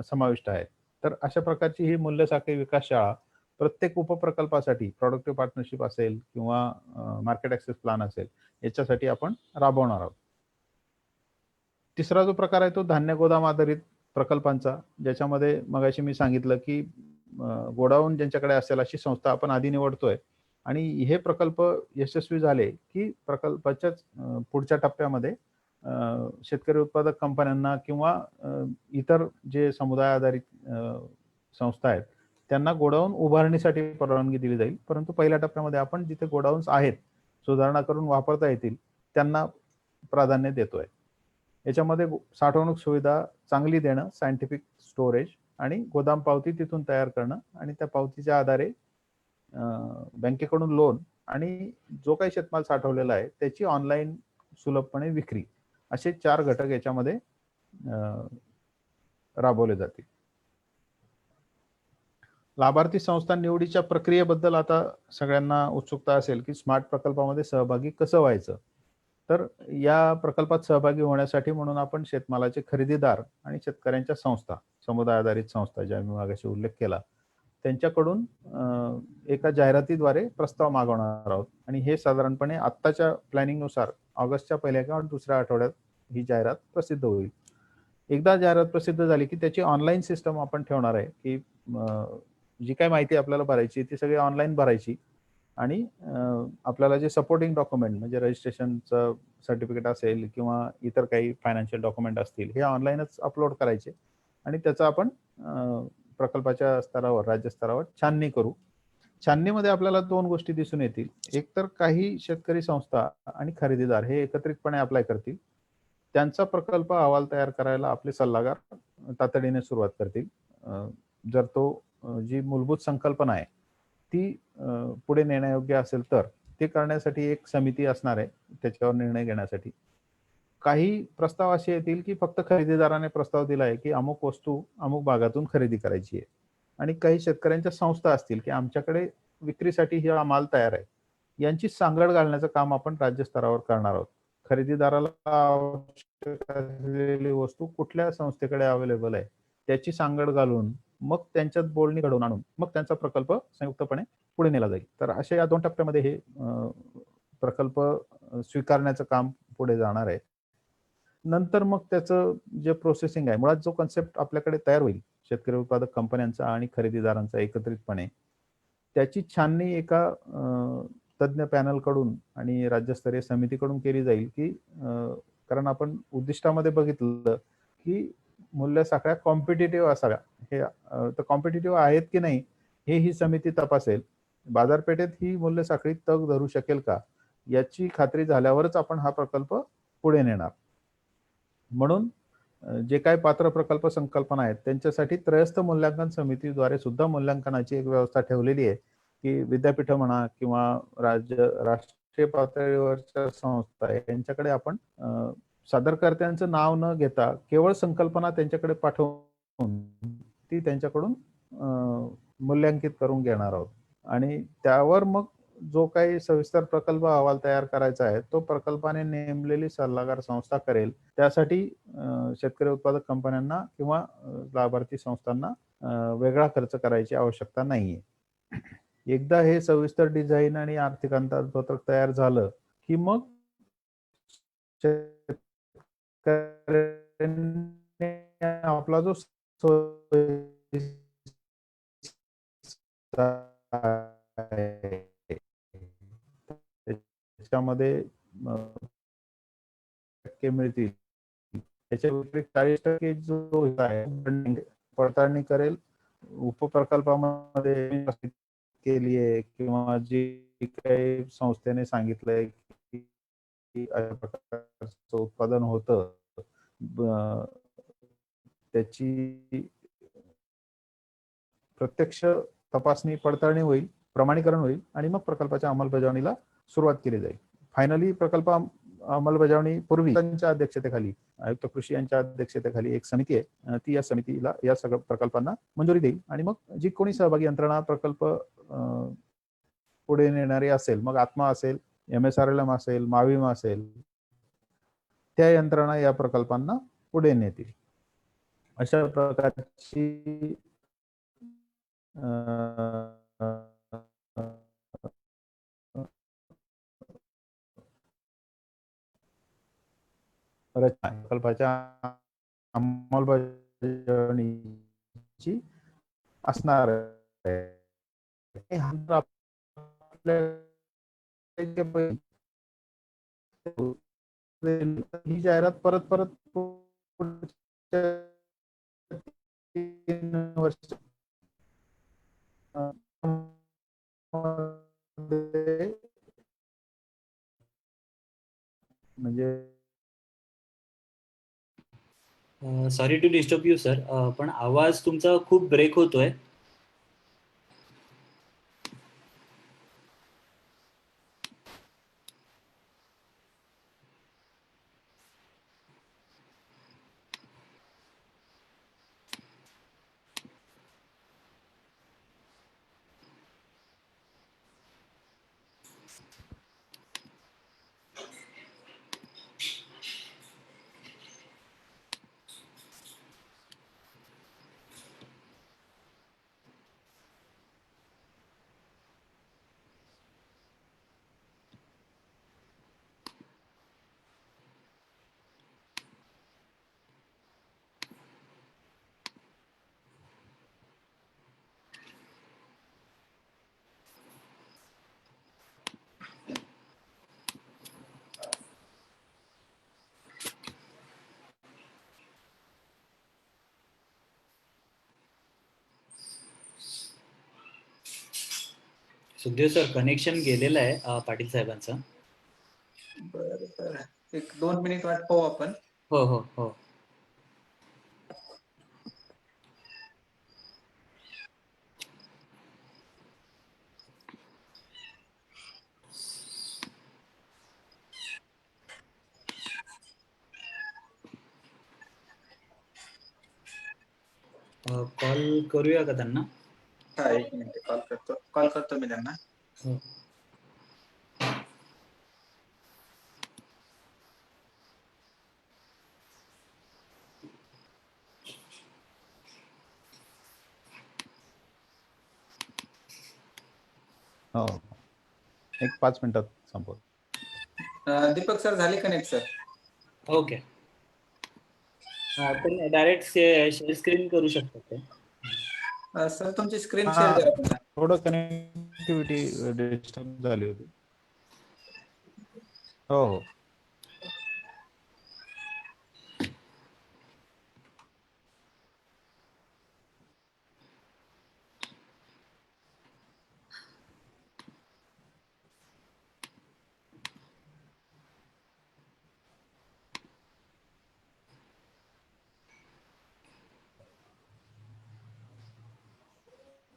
समाविष्ट आहेत. तर अशा प्रकारची ही मूल्य साखळी विकास शाळा प्रत्येक उपप्रकल्पासाठी प्रॉडक्टिव्ह पार्टनरशिप असेल किंवा मार्केट ऍक्सेस प्लॅन असेल याच्यासाठी आपण राबवणार आहोत. तिसरा जो प्रकार आहे तो धान्य गोदाम आधारित प्रकल्पांचा, ज्याच्यामध्ये मगाशी मी सांगितलं की गोडाऊन ज्यांच्याकडे असेल अशी संस्था आपण आधी निवडतोय आणि हे प्रकल्प यशस्वी झाले की प्रकल्पाच्याच पुढच्या टप्प्यामध्ये शेतकरी उत्पादक कंपन्यांना किंवा इतर जे समुदाय आधारित संस्था आहेत त्यांना गोडाऊन उभारणीसाठी परवानगी दिली जाईल. परंतु पहिल्या टप्प्यामध्ये आपण जिथे गोडाऊन्स आहेत सुधारणा करून वापरता येतील त्यांना प्राधान्य देतोय. याच्यामध्ये साठवणूक सुविधा चांगली देणं, सायंटिफिक स्टोरेज आणि गोदाम पावती तिथून तयार करणं आणि त्या पावतीच्या आधारे बँकेकडून लोन आणि जो काही शेतमाल साठवलेला आहे त्याची ऑनलाईन सुलभपणे विक्री, असे 4 घटक याच्यामध्ये राबवले जातील. लाभार्थी संस्था निवडीच्या प्रक्रियेबद्दल आता सगळ्यांना उत्सुकता असेल की स्मार्ट प्रकल्पामध्ये सहभागी कसं व्हायचं. तर या प्रकल्पात सहभागी होण्यासाठी म्हणून आपण शेतमालाचे खरेदीदार आणि शेतकऱ्यांच्या संस्था, समुदाय आधारित संस्था ज्या मी मागाशी उल्लेख केला, त्यांच्याकडून एका जाहिरातीद्वारे प्रस्ताव मागवणार आहोत आणि हे साधारणपणे आत्ताच्या प्लॅनिंगनुसार ऑगस्टच्या पहिल्या किंवा दुसऱ्या आठवड्यात ही जाहिरात प्रसिद्ध होईल. एकदा जाहिरात प्रसिद्ध झाली की त्याची ऑनलाईन सिस्टम आपण ठेवणार आहे की जी काही माहिती आपल्याला भरायची ती सगळी ऑनलाईन भरायची आणि आपल्याला जे सपोर्टिंग डॉक्युमेंट म्हणजे रजिस्ट्रेशनचं सर्टिफिकेट असेल किंवा इतर काही फायनान्शियल डॉक्युमेंट असतील हे ऑनलाईनच अपलोड करायचे आणि त्याचं आपण प्रकल्पाच्या स्तरावर, राज्य स्तरावर छाननी करू. छाननीमध्ये आपल्याला 2 गोष्टी दिसून येतील. एक तर काही शेतकरी संस्था आणि खरेदीदार हे एकत्रितपणे अप्लाय करतील. त्यांचा प्रकल्प अहवाल तयार करायला आपले सल्लागार तातडीने सुरुवात करतील. जर तो जी मूलभूत संकल्पना आहे ती पुढे नेण्यायोग्य असेल तर ते करण्यासाठी एक समिती असणार आहे त्याच्यावर निर्णय घेण्यासाठी. काही प्रस्ताव असे येतील की फक्त खरेदीदाराने प्रस्ताव दिला आहे की अमुक वस्तू अमुक भागातून खरेदी करायची आहे आणि काही शेतकऱ्यांच्या संस्था असतील की आमच्याकडे विक्रीसाठी हा माल तयार आहे. यांची सांगड घालण्याचं काम आपण राज्य स्तरावर करणार आहोत. खरेदीदाराला आवश्यक असलेली वस्तू कुठल्या संस्थेकडे अवेलेबल आहे त्याची सांगड घालून मग त्यांच्यात बोलणी घडवून आणून मग त्यांचा प्रकल्प संयुक्तपणे पुढे नेला जाईल. तर अशा या 2 टप्प्यामध्ये हे प्रकल्प स्वीकारण्याचं काम पुढे जाणार आहे. नंतर मग त्याचं जे प्रोसेसिंग आहे, मुळात जो कन्सेप्ट आपल्याकडे तयार होईल शेतकरी उत्पादक कंपन्यांचा आणि खरेदीदारांचा एकत्रितपणे, त्याची छाननी एका तज्ञ पॅनलकडून आणि राज्यस्तरीय समितीकडून केली जाईल की कारण आपण उद्दिष्टामध्ये बघितलं की मूल्य साखळ्या कॉम्पिटिटिव्ह असाव्या. हे तर कॉम्पिटिटिव्ह आहेत की नाही हे ही समिती तपासेल. बाजारपेठेत ही मूल्य साखळी तग धरू शकेल का याची खात्री झाल्यावरच आपण हा प्रकल्प पुढे नेणार. म्हणून जे काही पात्र प्रकल्प संकल्पना आहेत त्यांच्यासाठी त्रयस्थ मूल्यांकन समितीद्वारे सुद्धा मूल्यांकनाची एक व्यवस्था ठेवलेली आहे की विद्यापीठ म्हणा किंवा राष्ट्रीय पातळीवरच्या संस्था यांच्याकडे आपण सादरकर्त्यांचं नाव न घेता केवळ संकल्पना त्यांच्याकडे पाठवून ती त्यांच्याकडून मूल्यांकित करून घेणार आहोत आणि त्यावर मग जो काही सविस्तर प्रकल्प अहवाल तयार करायचा आहे तो प्रकल्पाने नेमलेली सल्लागार संस्था करेल. त्यासाठी शेतकरी उत्पादक कंपन्यांना किंवा लाभार्थी संस्थांना वेगळा खर्च करायची आवश्यकता नाहीये. एकदा हे सविस्तर डिझाईन आणि आर्थिक अंदाजपत्रक तयार झालं की मग आपला जो त्याच्यामध्ये टक्के मिळतील. त्याच्या व्यतिरिक्त 40% जो आहे पडताळणी करेल. उपप्रकल्पामध्ये केली आहे किंवा जी काही संस्थेने सांगितलंय की अशा प्रकारचं उत्पादन होतं त्याची प्रत्यक्ष तपासणी पडताळणी होईल, प्रमाणीकरण होईल आणि मग प्रकल्पाच्या अंमलबजावणीला सुरुवात केली जाईल. फायनली प्रकल्प अंमलबजावणी पूर्वी त्यांच्या अध्यक्षतेखाली आयुक्त कृषी यांच्या अध्यक्षतेखाली एक समिती आहे. ती या समितीला या सगळ्या प्रकल्पांना मंजुरी देईल आणि मग जी कोणी सहभागी यंत्रणा प्रकल्प पुढे नेणारी असेल, मग आत्मा असेल, MSRLM असेल, माविम असेल, त्या यंत्रणा या प्रकल्पांना पुढे नेतील. अशा प्रकारची रचना प्रकल्पाच्या अंमलबजावणीची असणार आहे. ही जाहिरात परत परत पुढच्या 3 वर्ष म्हणजे sorry to disturb you sir, पण आवाज तुमचा खूप ब्रेक होतोय. सुखदेव सर, कनेक्शन गेलेलं आहे पाटील साहेबांचं. बरं, एक 2 मिनिट वाट पाहू आपण. हो हो हो. कॉल करूया का त्यांना? हा, 1 मिनिट कॉल करतो मी त्यांना. हो. हो, एक 5 मिनिटात संपवतो. दीपक सर झाले कनेक्ट सर. ओके. तर डायरेक्ट शेअर स्क्रीन करू शकतात ते. सर तुमची स्क्रीन हा, शेअर करा पुन्हा. थोडं कनेक्टिव्हिटी डिस्टर्ब झाली होती. हो हो.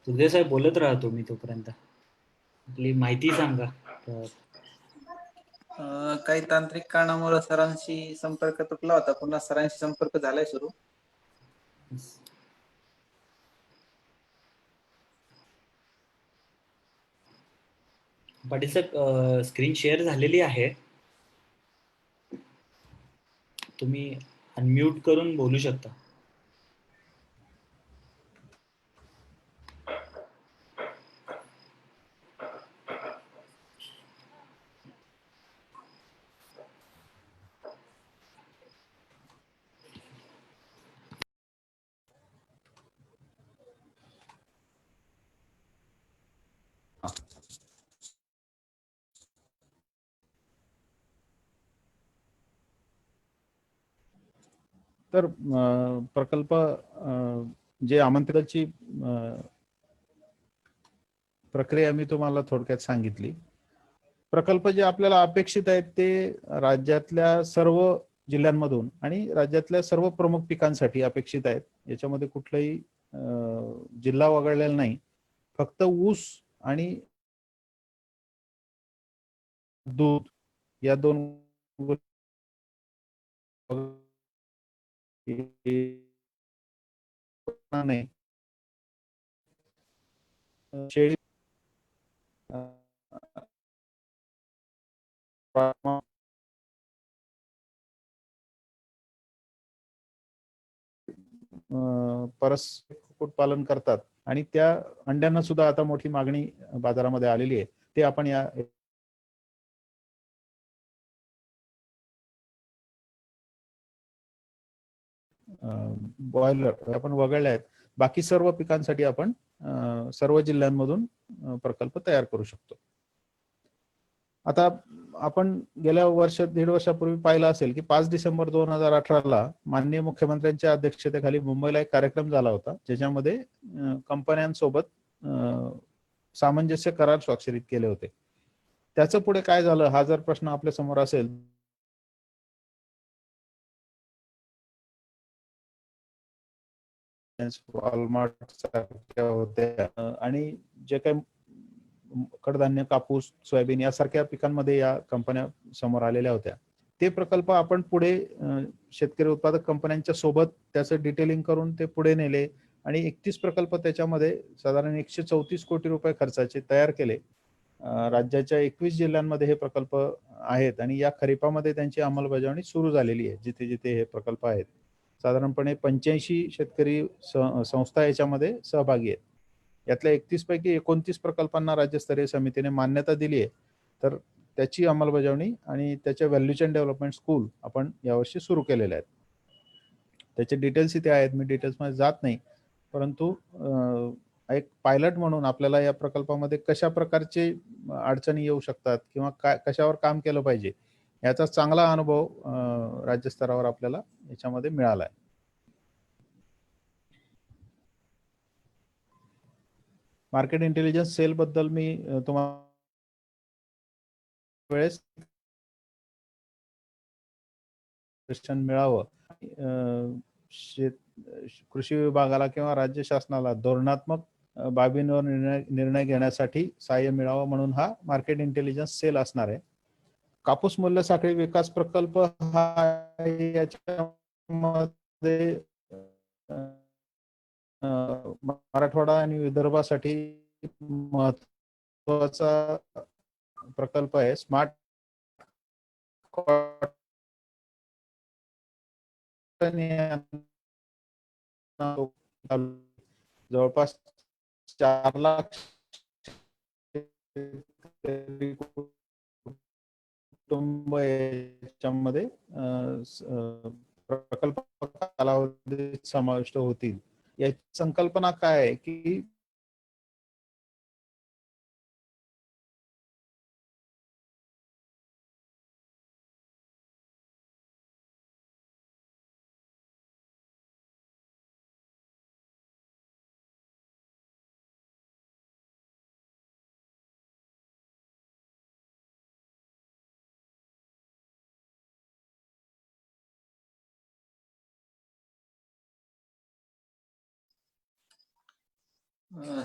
सुखदेव साहेब बोलत राहा तुम्ही तोपर्यंत. आपली माहिती सांगा. काही तांत्रिक कारणामुळे सरांशी संपर्क तुटला होता, पुन्हा सरांशी संपर्क झालाय सुरू. पाटील साहेब, स्क्रीन शेअर झालेली आहे. तुम्ही अनम्यूट करून बोलू शकता. तर प्रकल्प जे आमंत्रणाची प्रक्रिया मी तुम्हाला थोडक्यात सांगितली. प्रकल्प जे आपल्याला अपेक्षित आहेत ते राज्यातल्या सर्व जिल्ह्यांमधून आणि राज्यातल्या सर्व प्रमुख पिकांसाठी अपेक्षित आहेत. याच्यामध्ये कुठलाही जिल्हा वगळलेला नाही. फक्त ऊस आणि दूध या 2 नाही. शेळी परस कुक्कुटपालन करतात आणि त्या अंड्यांना सुद्धा आता मोठी मागणी बाजारामध्ये आलेली आहे. ते आपण या बॉयलर आपण वगळले आहेत. बाकी सर्व पिकांसाठी आपण सर्व जिल्ह्यांमधून प्रकल्प तयार करू शकतो. आता आपण गेल्या दीड वर्षापूर्वी पाहिलं असेल की 5 डिसेंबर 2018 माननीय मुख्यमंत्र्यांच्या अध्यक्षतेखाली मुंबईला एक कार्यक्रम झाला होता, ज्याच्यामध्ये कंपन्यांसोबत सामंजस्य करार स्वाक्षरित केले होते. त्याचं पुढे काय झालं हा जर प्रश्न आपल्या समोर असेल, वॉलमार्ट सारख्या होत्या आणि जे काही कडधान्य, कापूस, सोयाबीन यासारख्या पिकांमध्ये या कंपन्या समोर आलेल्या होत्या. ते प्रकल्प आपण पुढे शेतकरी उत्पादक कंपन्यांच्या सोबत त्याचं डिटेलिंग करून ते पुढे नेले आणि 31 प्रकल्प त्याच्यामध्ये साधारण 134 कोटी रुपये खर्चाचे तयार केले. राज्याच्या 21 जिल्ह्यांमध्ये हे प्रकल्प आहेत आणि या खरीपामध्ये त्यांची अंमलबजावणी सुरू झालेली आहे. जिथे जिथे हे प्रकल्प आहेत साधारणपणे 85 शेतकरी संस्था याच्यामध्ये सहभागी आहेत. यातल्या 31 पैकी 29 प्रकल्पांना राज्यस्तरीय समितीने मान्यता दिली आहे. तर त्याची अंमलबजावणी आणि त्याच्या व्हॅल्यू चेन डेव्हलपमेंट स्कूल आपण यावर्षी सुरू केलेले आहेत. त्याचे डिटेल्स इथे आहेत, मी डिटेल्समध्ये जात नाही, परंतु एक पायलट म्हणून आपल्याला या प्रकल्पामध्ये कशा प्रकारचे अडचणी येऊ शकतात किंवा कशावर काम केलं पाहिजे याचा चांगला अनुभव राज्यस्तरावर आपल्याला याच्यामध्ये मिळाला आहे. मार्केट इंटेलिजन्स सेल बद्दल मी तुम्हाला वेळेस मिळावं, कृषी विभागाला किंवा राज्य शासनाला धोरणात्मक बाबींवर निर्णय घेण्यासाठी सहाय्य मिळावं म्हणून हा मार्केट इंटेलिजन्स सेल असणार आहे. कापूस मूल्य साखळी विकास प्रकल्प हा याच्यामध्ये मराठवाडा आणि विदर्भासाठी महत्वाचा प्रकल्प आहे. स्मार्ट जवळपास 4 लाख कुटुंब याच्यामध्ये प्रकल्प कालावधीत समाविष्ट होतील. याची संकल्पना काय आहे की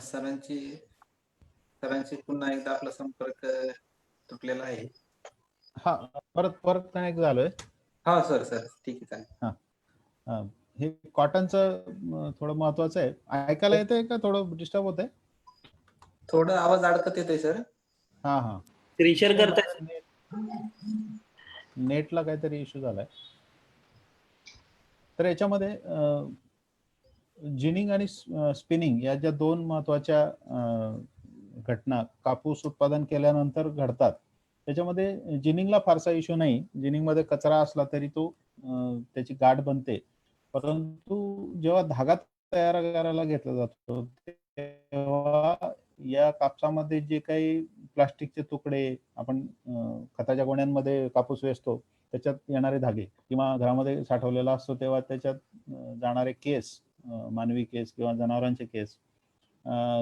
सरांची पुन्हा एकदा आपला संपर्क तुटलेला आहे. हा परत कनेक्ट झालोय. हा सर ठीक आहे, चालेल. हे कॉटनचं थोडं महत्वाचं आहे. ऐकायला येतंय का? थोडं डिस्टर्ब होत आहे, थोडं आवाज अडकत येतोय सर. हा स्क्रीनशेअर करताय. नेटला काहीतरी इश्यू झालाय. तर याच्यामध्ये जिनिंग आणि स्पिनिंग या ज्या दोन महत्वाच्या घटना कापूस उत्पादन केल्यानंतर घडतात, त्याच्यामध्ये जिनिंगला फारसा इश्यू नाही. जिनिंगमध्ये कचरा असला तरी तो त्याची गाठ बनते, परंतु जेव्हा धागा तयार करायला घेतला जातो तेव्हा या कापसामध्ये जे काही प्लास्टिकचे तुकडे आपण खताच्या गोण्यांमध्ये कापूस वेचतो त्याच्यात येणारे धागे किंवा घरामध्ये साठवलेला असतो तेव्हा त्याच्यात जाणारे केस, मानवी केस किंवा जनावरांचे केस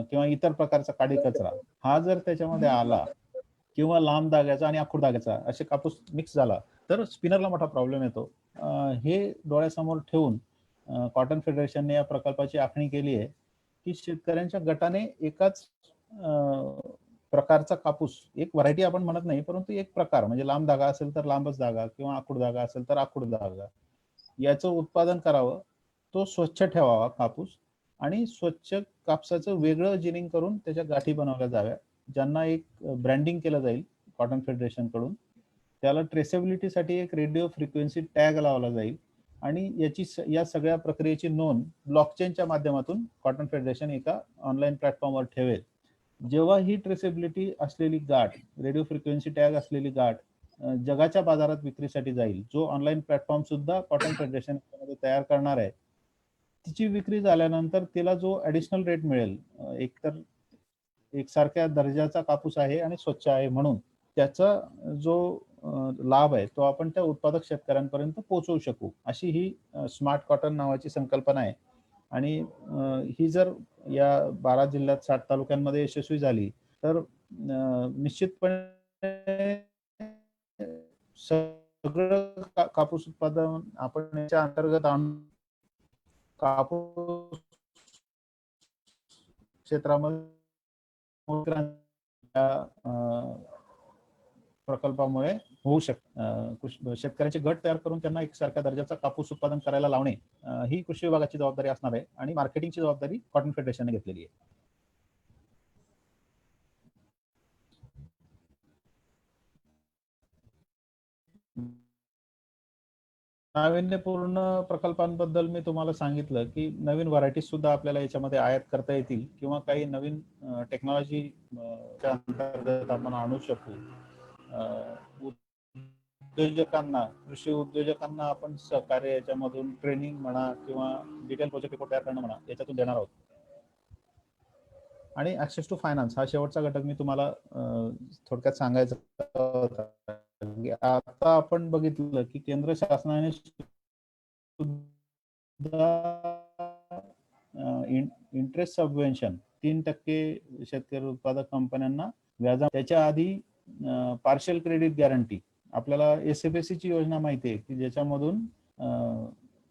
किंवा इतर प्रकारचा काडी कचरा हा जर त्याच्यामध्ये आला किंवा लांब धाग्याचा आणि आखूड धाग्याचा असे कापूस मिक्स झाला तर स्पिनरला मोठा प्रॉब्लेम येतो. हे डोळ्यासमोर ठेवून कॉटन फेडरेशनने या प्रकल्पाची आखणी केली आहे की शेतकऱ्यांच्या गटाने एकाच प्रकारचा कापूस, एक व्हरायटी आपण म्हणत नाही परंतु एक प्रकार, म्हणजे लांब धागा असेल तर लांबच धागा किंवा आखूड धागा असेल तर आखूड धागा, याचं उत्पादन करावं. तो स्वच्छ ठेवावा कापूस आणि स्वच्छ कापसाचं वेगळं जिनिंग करून त्याच्या गाठी बनवल्या जाव्या, ज्यांना एक ब्रँडिंग केलं जाईल कॉटन फेडरेशन कडून. त्याला ट्रेसेबिलिटीसाठी एक रेडिओ फ्रिक्वेन्सी टॅग लावला जाईल आणि या सगळ्या प्रक्रियेची नोंद ब्लॉकचेनच्या माध्यमातून कॉटन फेडरेशन एका ऑनलाईन प्लॅटफॉर्मवर ठेवेल. जेव्हा ही ट्रेसेबिलिटी असलेली गाठ, रेडिओ फ्रिक्वेन्सी टॅग असलेली गाठ जगाच्या बाजारात विक्रीसाठी जाईल, जो ऑनलाईन प्लॅटफॉर्म सुद्धा कॉटन फेडरेशन तयार करणार आहे, तिची विक्री झाल्यानंतर तिला जो ऍडिशनल रेट मिळेल, एकतर एकसारख्या दर्जाचा कापूस आहे आणि स्वच्छ आहे म्हणून त्याचा जो लाभ आहे तो आपण त्या उत्पादक शेतकऱ्यांपर्यंत पोहोचवू शकू, अशी ही स्मार्ट कॉटन नावाची संकल्पना आहे. आणि ही जर या 12 जिल्ह्यात 60 तालुक्यांमध्ये यशस्वी झाली तर निश्चितपणे सगळं कापूस उत्पादन आपण याच्या अंतर्गत आणून कापूस क्षेत्रामध्ये प्रकल्पामुळे होऊ शकते. शेतकऱ्यांचे गट तयार करून त्यांना एकसारख्या दर्जाचा कापूस उत्पादन करायला लावणे ही कृषी विभागाची जबाबदारी असणार आहे आणि मार्केटिंगची जबाबदारी कॉटन फेडरेशनने घेतलेली आहे. नाविन्यपूर्ण प्रकल्पांबद्दल मी तुम्हाला सांगितलं की नवीन व्हरायटीज सुद्धा आपल्याला याच्यामध्ये आयात करता येतील किंवा काही नवीन टेक्नॉलॉजी अंतर्गत आपण आणू शकू. उद्योजकांना, कृषी उद्योजकांना आपण सहकार्य याच्यामधून ट्रेनिंग म्हणा किंवा डिटेल प्रोजेक्ट रिपोर्ट तयार करणं म्हणा याच्यातून देणार आहोत. आणि ऍक्सेस टू फायनान्स हा शेवटचा घटक मी तुम्हाला थोडक्यात सांगायचा होता. आता आपण बघितलं की केंद्र शासनाने इंटरेस्ट सबवेन्शन 3% शेतकरी उत्पादक कंपन्यांना व्याजा, त्याच्या आधी पार्शियल क्रेडिट गॅरंटी, आपल्याला एसएफएसी ची योजना माहिती आहे की ज्याच्यामधून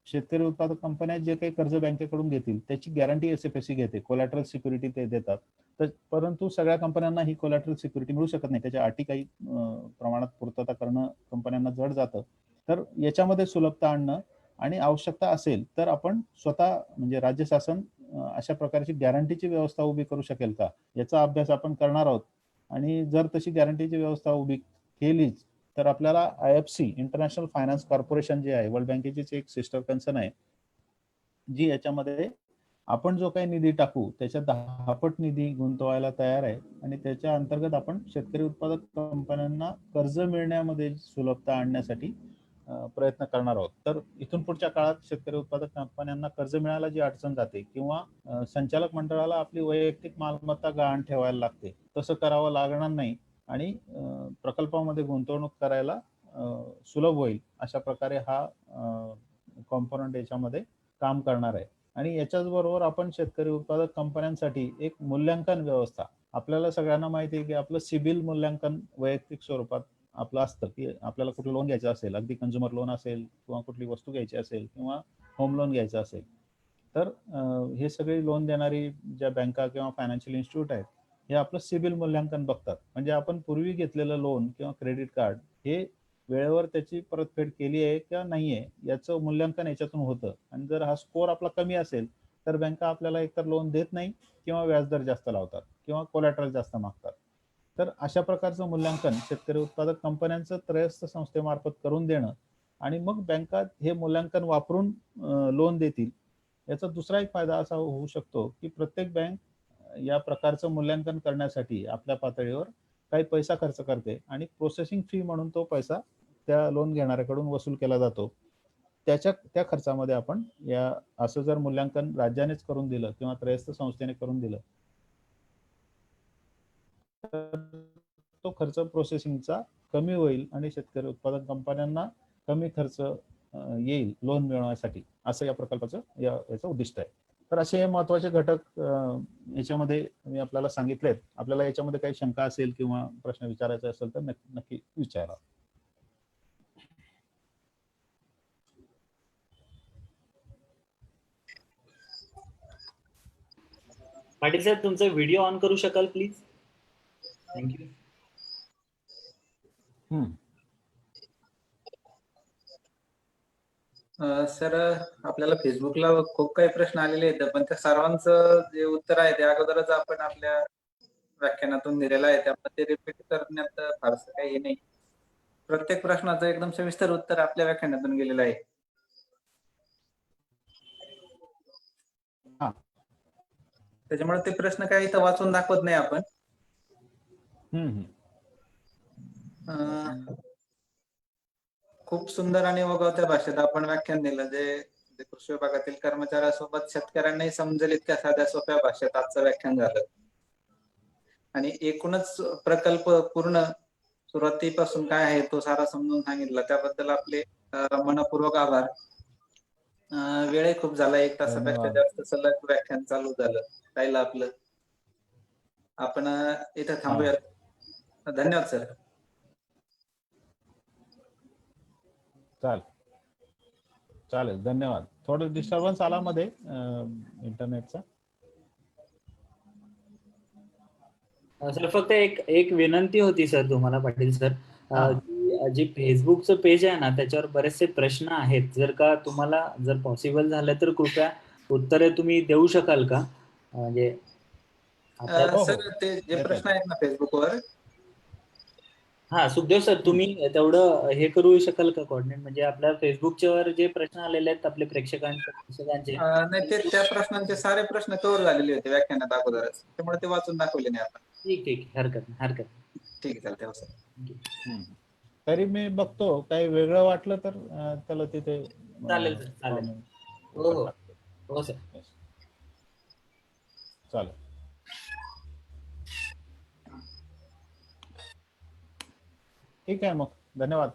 शेतकरी उत्पादक कंपन्या जे काही कर्ज बँकेकडून घेतील त्याची गॅरंटी एसएफएसी घेते, कोलॅटरल सिक्युरिटी ते देतात. तर परंतु सगळ्या कंपन्यांना ही कोलॅटरल सिक्युरिटी मिळू शकत नाही, त्याच्या अटी काही प्रमाणात पूर्तता करणं कंपन्यांना जड जातं. तर याच्यामध्ये सुलभता आणणं आणि आवश्यकता असेल तर आपण स्वतः म्हणजे राज्य शासन अशा प्रकारची गॅरंटीची व्यवस्था उभी करू शकेल का याचा अभ्यास आपण करणार आहोत. आणि जर तशी गॅरंटीची व्यवस्था उभी केलीच तर आपल्याला IFC इंटरनॅशनल फायनान्स कॉर्पोरेशन जे आहे, वर्ल्ड बँकेचीच एक सिस्टर कन्सर्न आहे, जी याच्यामध्ये आपण जो काही निधी टाकू त्याच्या 10 पट निधी गुंतवायला तयार आहे आणि त्याच्या अंतर्गत आपण शेतकरी उत्पादक कंपन्यांना कर्ज मिळण्यामध्ये सुलभता आणण्यासाठी प्रयत्न करणार आहोत. तर इथून पुढच्या काळात शेतकरी उत्पादक कंपन्यांना कर्ज मिळायला जी अडचण जाते किंवा संचालक मंडळाला आपली वैयक्तिक मालमत्ता गहाण ठेवायला लागते, तसं करावं लागणार नाही आणि प्रकल्पामध्ये गुंतवणूक करायला सुलभ होईल अशा प्रकारे हा कॉम्पोनंट याच्यामध्ये काम करणार आहे. आणि याच्याच बरोबर आपण शेतकरी उत्पादक कंपन्यांसाठी एक मूल्यांकन व्यवस्था, आपल्याला सगळ्यांना माहिती आहे की आपलं सिबिल मूल्यांकन वैयक्तिक स्वरूपात आपलं असतं की आपल्याला कुठलं लोन घ्यायचं असेल, अगदी कंझ्युमर लोन असेल किंवा कुठली वस्तू घ्यायची असेल किंवा होम लोन घ्यायचं असेल, तर हे सगळे लोन देणारी ज्या बँका किंवा फायनान्शियल इन्स्टिट्यूट आहेत हे आपलं सिबिल मूल्यांकन बघतात. म्हणजे आपण पूर्वी घेतलेलं लोन किंवा क्रेडिट कार्ड हे वेळेवर त्याची परतफेड केली आहे का नाहीये याचं मूल्यांकन याच्यातून होतं. आणि जर हा स्कोअर आपला कमी असेल तर बँका आपल्याला एकतर लोन देत नाही किंवा व्याजदर जास्त लावतात किंवा कोलॅटरल जास्त मागतात. तर अशा प्रकारचं मूल्यांकन शेतकरी उत्पादक कंपन्यांचं त्रयस्थ संस्थेमार्फत करून देणं आणि मग बँका हे मूल्यांकन वापरून लोन देतील. याचा दुसरा एक फायदा असा होऊ शकतो की प्रत्येक बँक या प्रकारचं मूल्यांकन करण्यासाठी आपल्या पातळीवर काही पैसा खर्च करते आणि प्रोसेसिंग फी म्हणून तो पैसा त्या लोन घेणाऱ्याकडून वसूल केला जातो. त्या खर्चामध्ये आपण या असं जर मूल्यांकन राज्यानेच करून दिलं किंवा त्रयस्थ संस्थेने करून दिलं तर तो खर्च प्रोसेसिंगचा कमी होईल आणि शेतकरी उत्पादक कंपन्यांना कमी खर्च येईल लोन मिळवण्यासाठी, असं या प्रकल्पाचं याचं उद्दिष्ट आहे. तर असे हे महत्वाचे घटक याच्यामध्ये मी आपल्याला सांगितलेत. आपल्याला याच्यामध्ये काही शंका असेल किंवा प्रश्न विचारायचा असेल तर नक्की विचारा. पाटील साहेब तुमचा व्हिडिओ ऑन करू शकाल प्लीज? थँक्यू. सर आपल्याला फेसबुकला खूप काही प्रश्न आलेले आहेत पण त्या सर्वांचं जे उत्तर आहे ते अगोदरच आपण आपल्या व्याख्यानातून दिलेलं आहे, त्यामध्ये रिपीट करण्यात फारसं काही नाही. प्रत्येक प्रश्नाचं एकदम सविस्तर उत्तर आपल्या व्याख्यानातून गेलेलं आहे. त्याच्यामुळे ते प्रश्न काही इथं वाचून दाखवत नाही आपण. हम्म. खूप सुंदर आणि ओघवत्या भाषेत आपण व्याख्यान दिलं, जे कृषी विभागातील कर्मचाऱ्यासोबत शेतकऱ्यांनाही समजेल इतक्या साध्या सोप्या भाषेत आजचं व्याख्यान झालं. आणि एकूणच प्रकल्प पूर्ण सुरुवातीपासून काय आहे तो सारा समजून सांगितला, त्याबद्दल आपले मनपूर्वक आभार. वेळही खूप झाला, 1 तासापेक्षा धन्यवाद. जास्त सलग व्याख्यान चालू झालं राहिलं आपलं. आपण इथं थांबूयात. धन्यवाद सर. चालेल, धन्यवाद. थोडं डिस्टर्बन्स आला मध्ये इंटरनेटचा. सर फक्त एक विनंती होती सर तुम्हाला, पाटील सर, हा. की जे फेसबुकचं पेज आहे ना त्याच्यावर बरेचसे प्रश्न आहेत, जर का तुम्हाला जर पॉसिबल झालं तर कृपया उत्तरे तुम्ही देऊ शकाल का? म्हणजे हो. सर ते जे प्रश्न आहेत ना फेसबुकवर, हा सुखदेव सर, तुम्ही तेवढं हे करू शकाल का कोऑर्डिनेट, म्हणजे आपल्या फेसबुकच्या जे प्रश्न आलेले आहेत आपले प्रेक्षकांचे नाही ते त्या प्रश्नांचे सारे प्रश्न कव्हर झालेले होते व्याख्यानात अगोदरच, त्यामुळे ते वाचून दाखवले नाही आपण. ठीक हरकत नाही. ठीक आहे, चालतंय हो सर. तरी मी बघतो, काही वेगळं वाटलं तर त्याला तिथे चालेल सर, चालेल. comment हो टाकतो. हो सर. Yes. चालेल. ठीक आहे मग, धन्यवाद.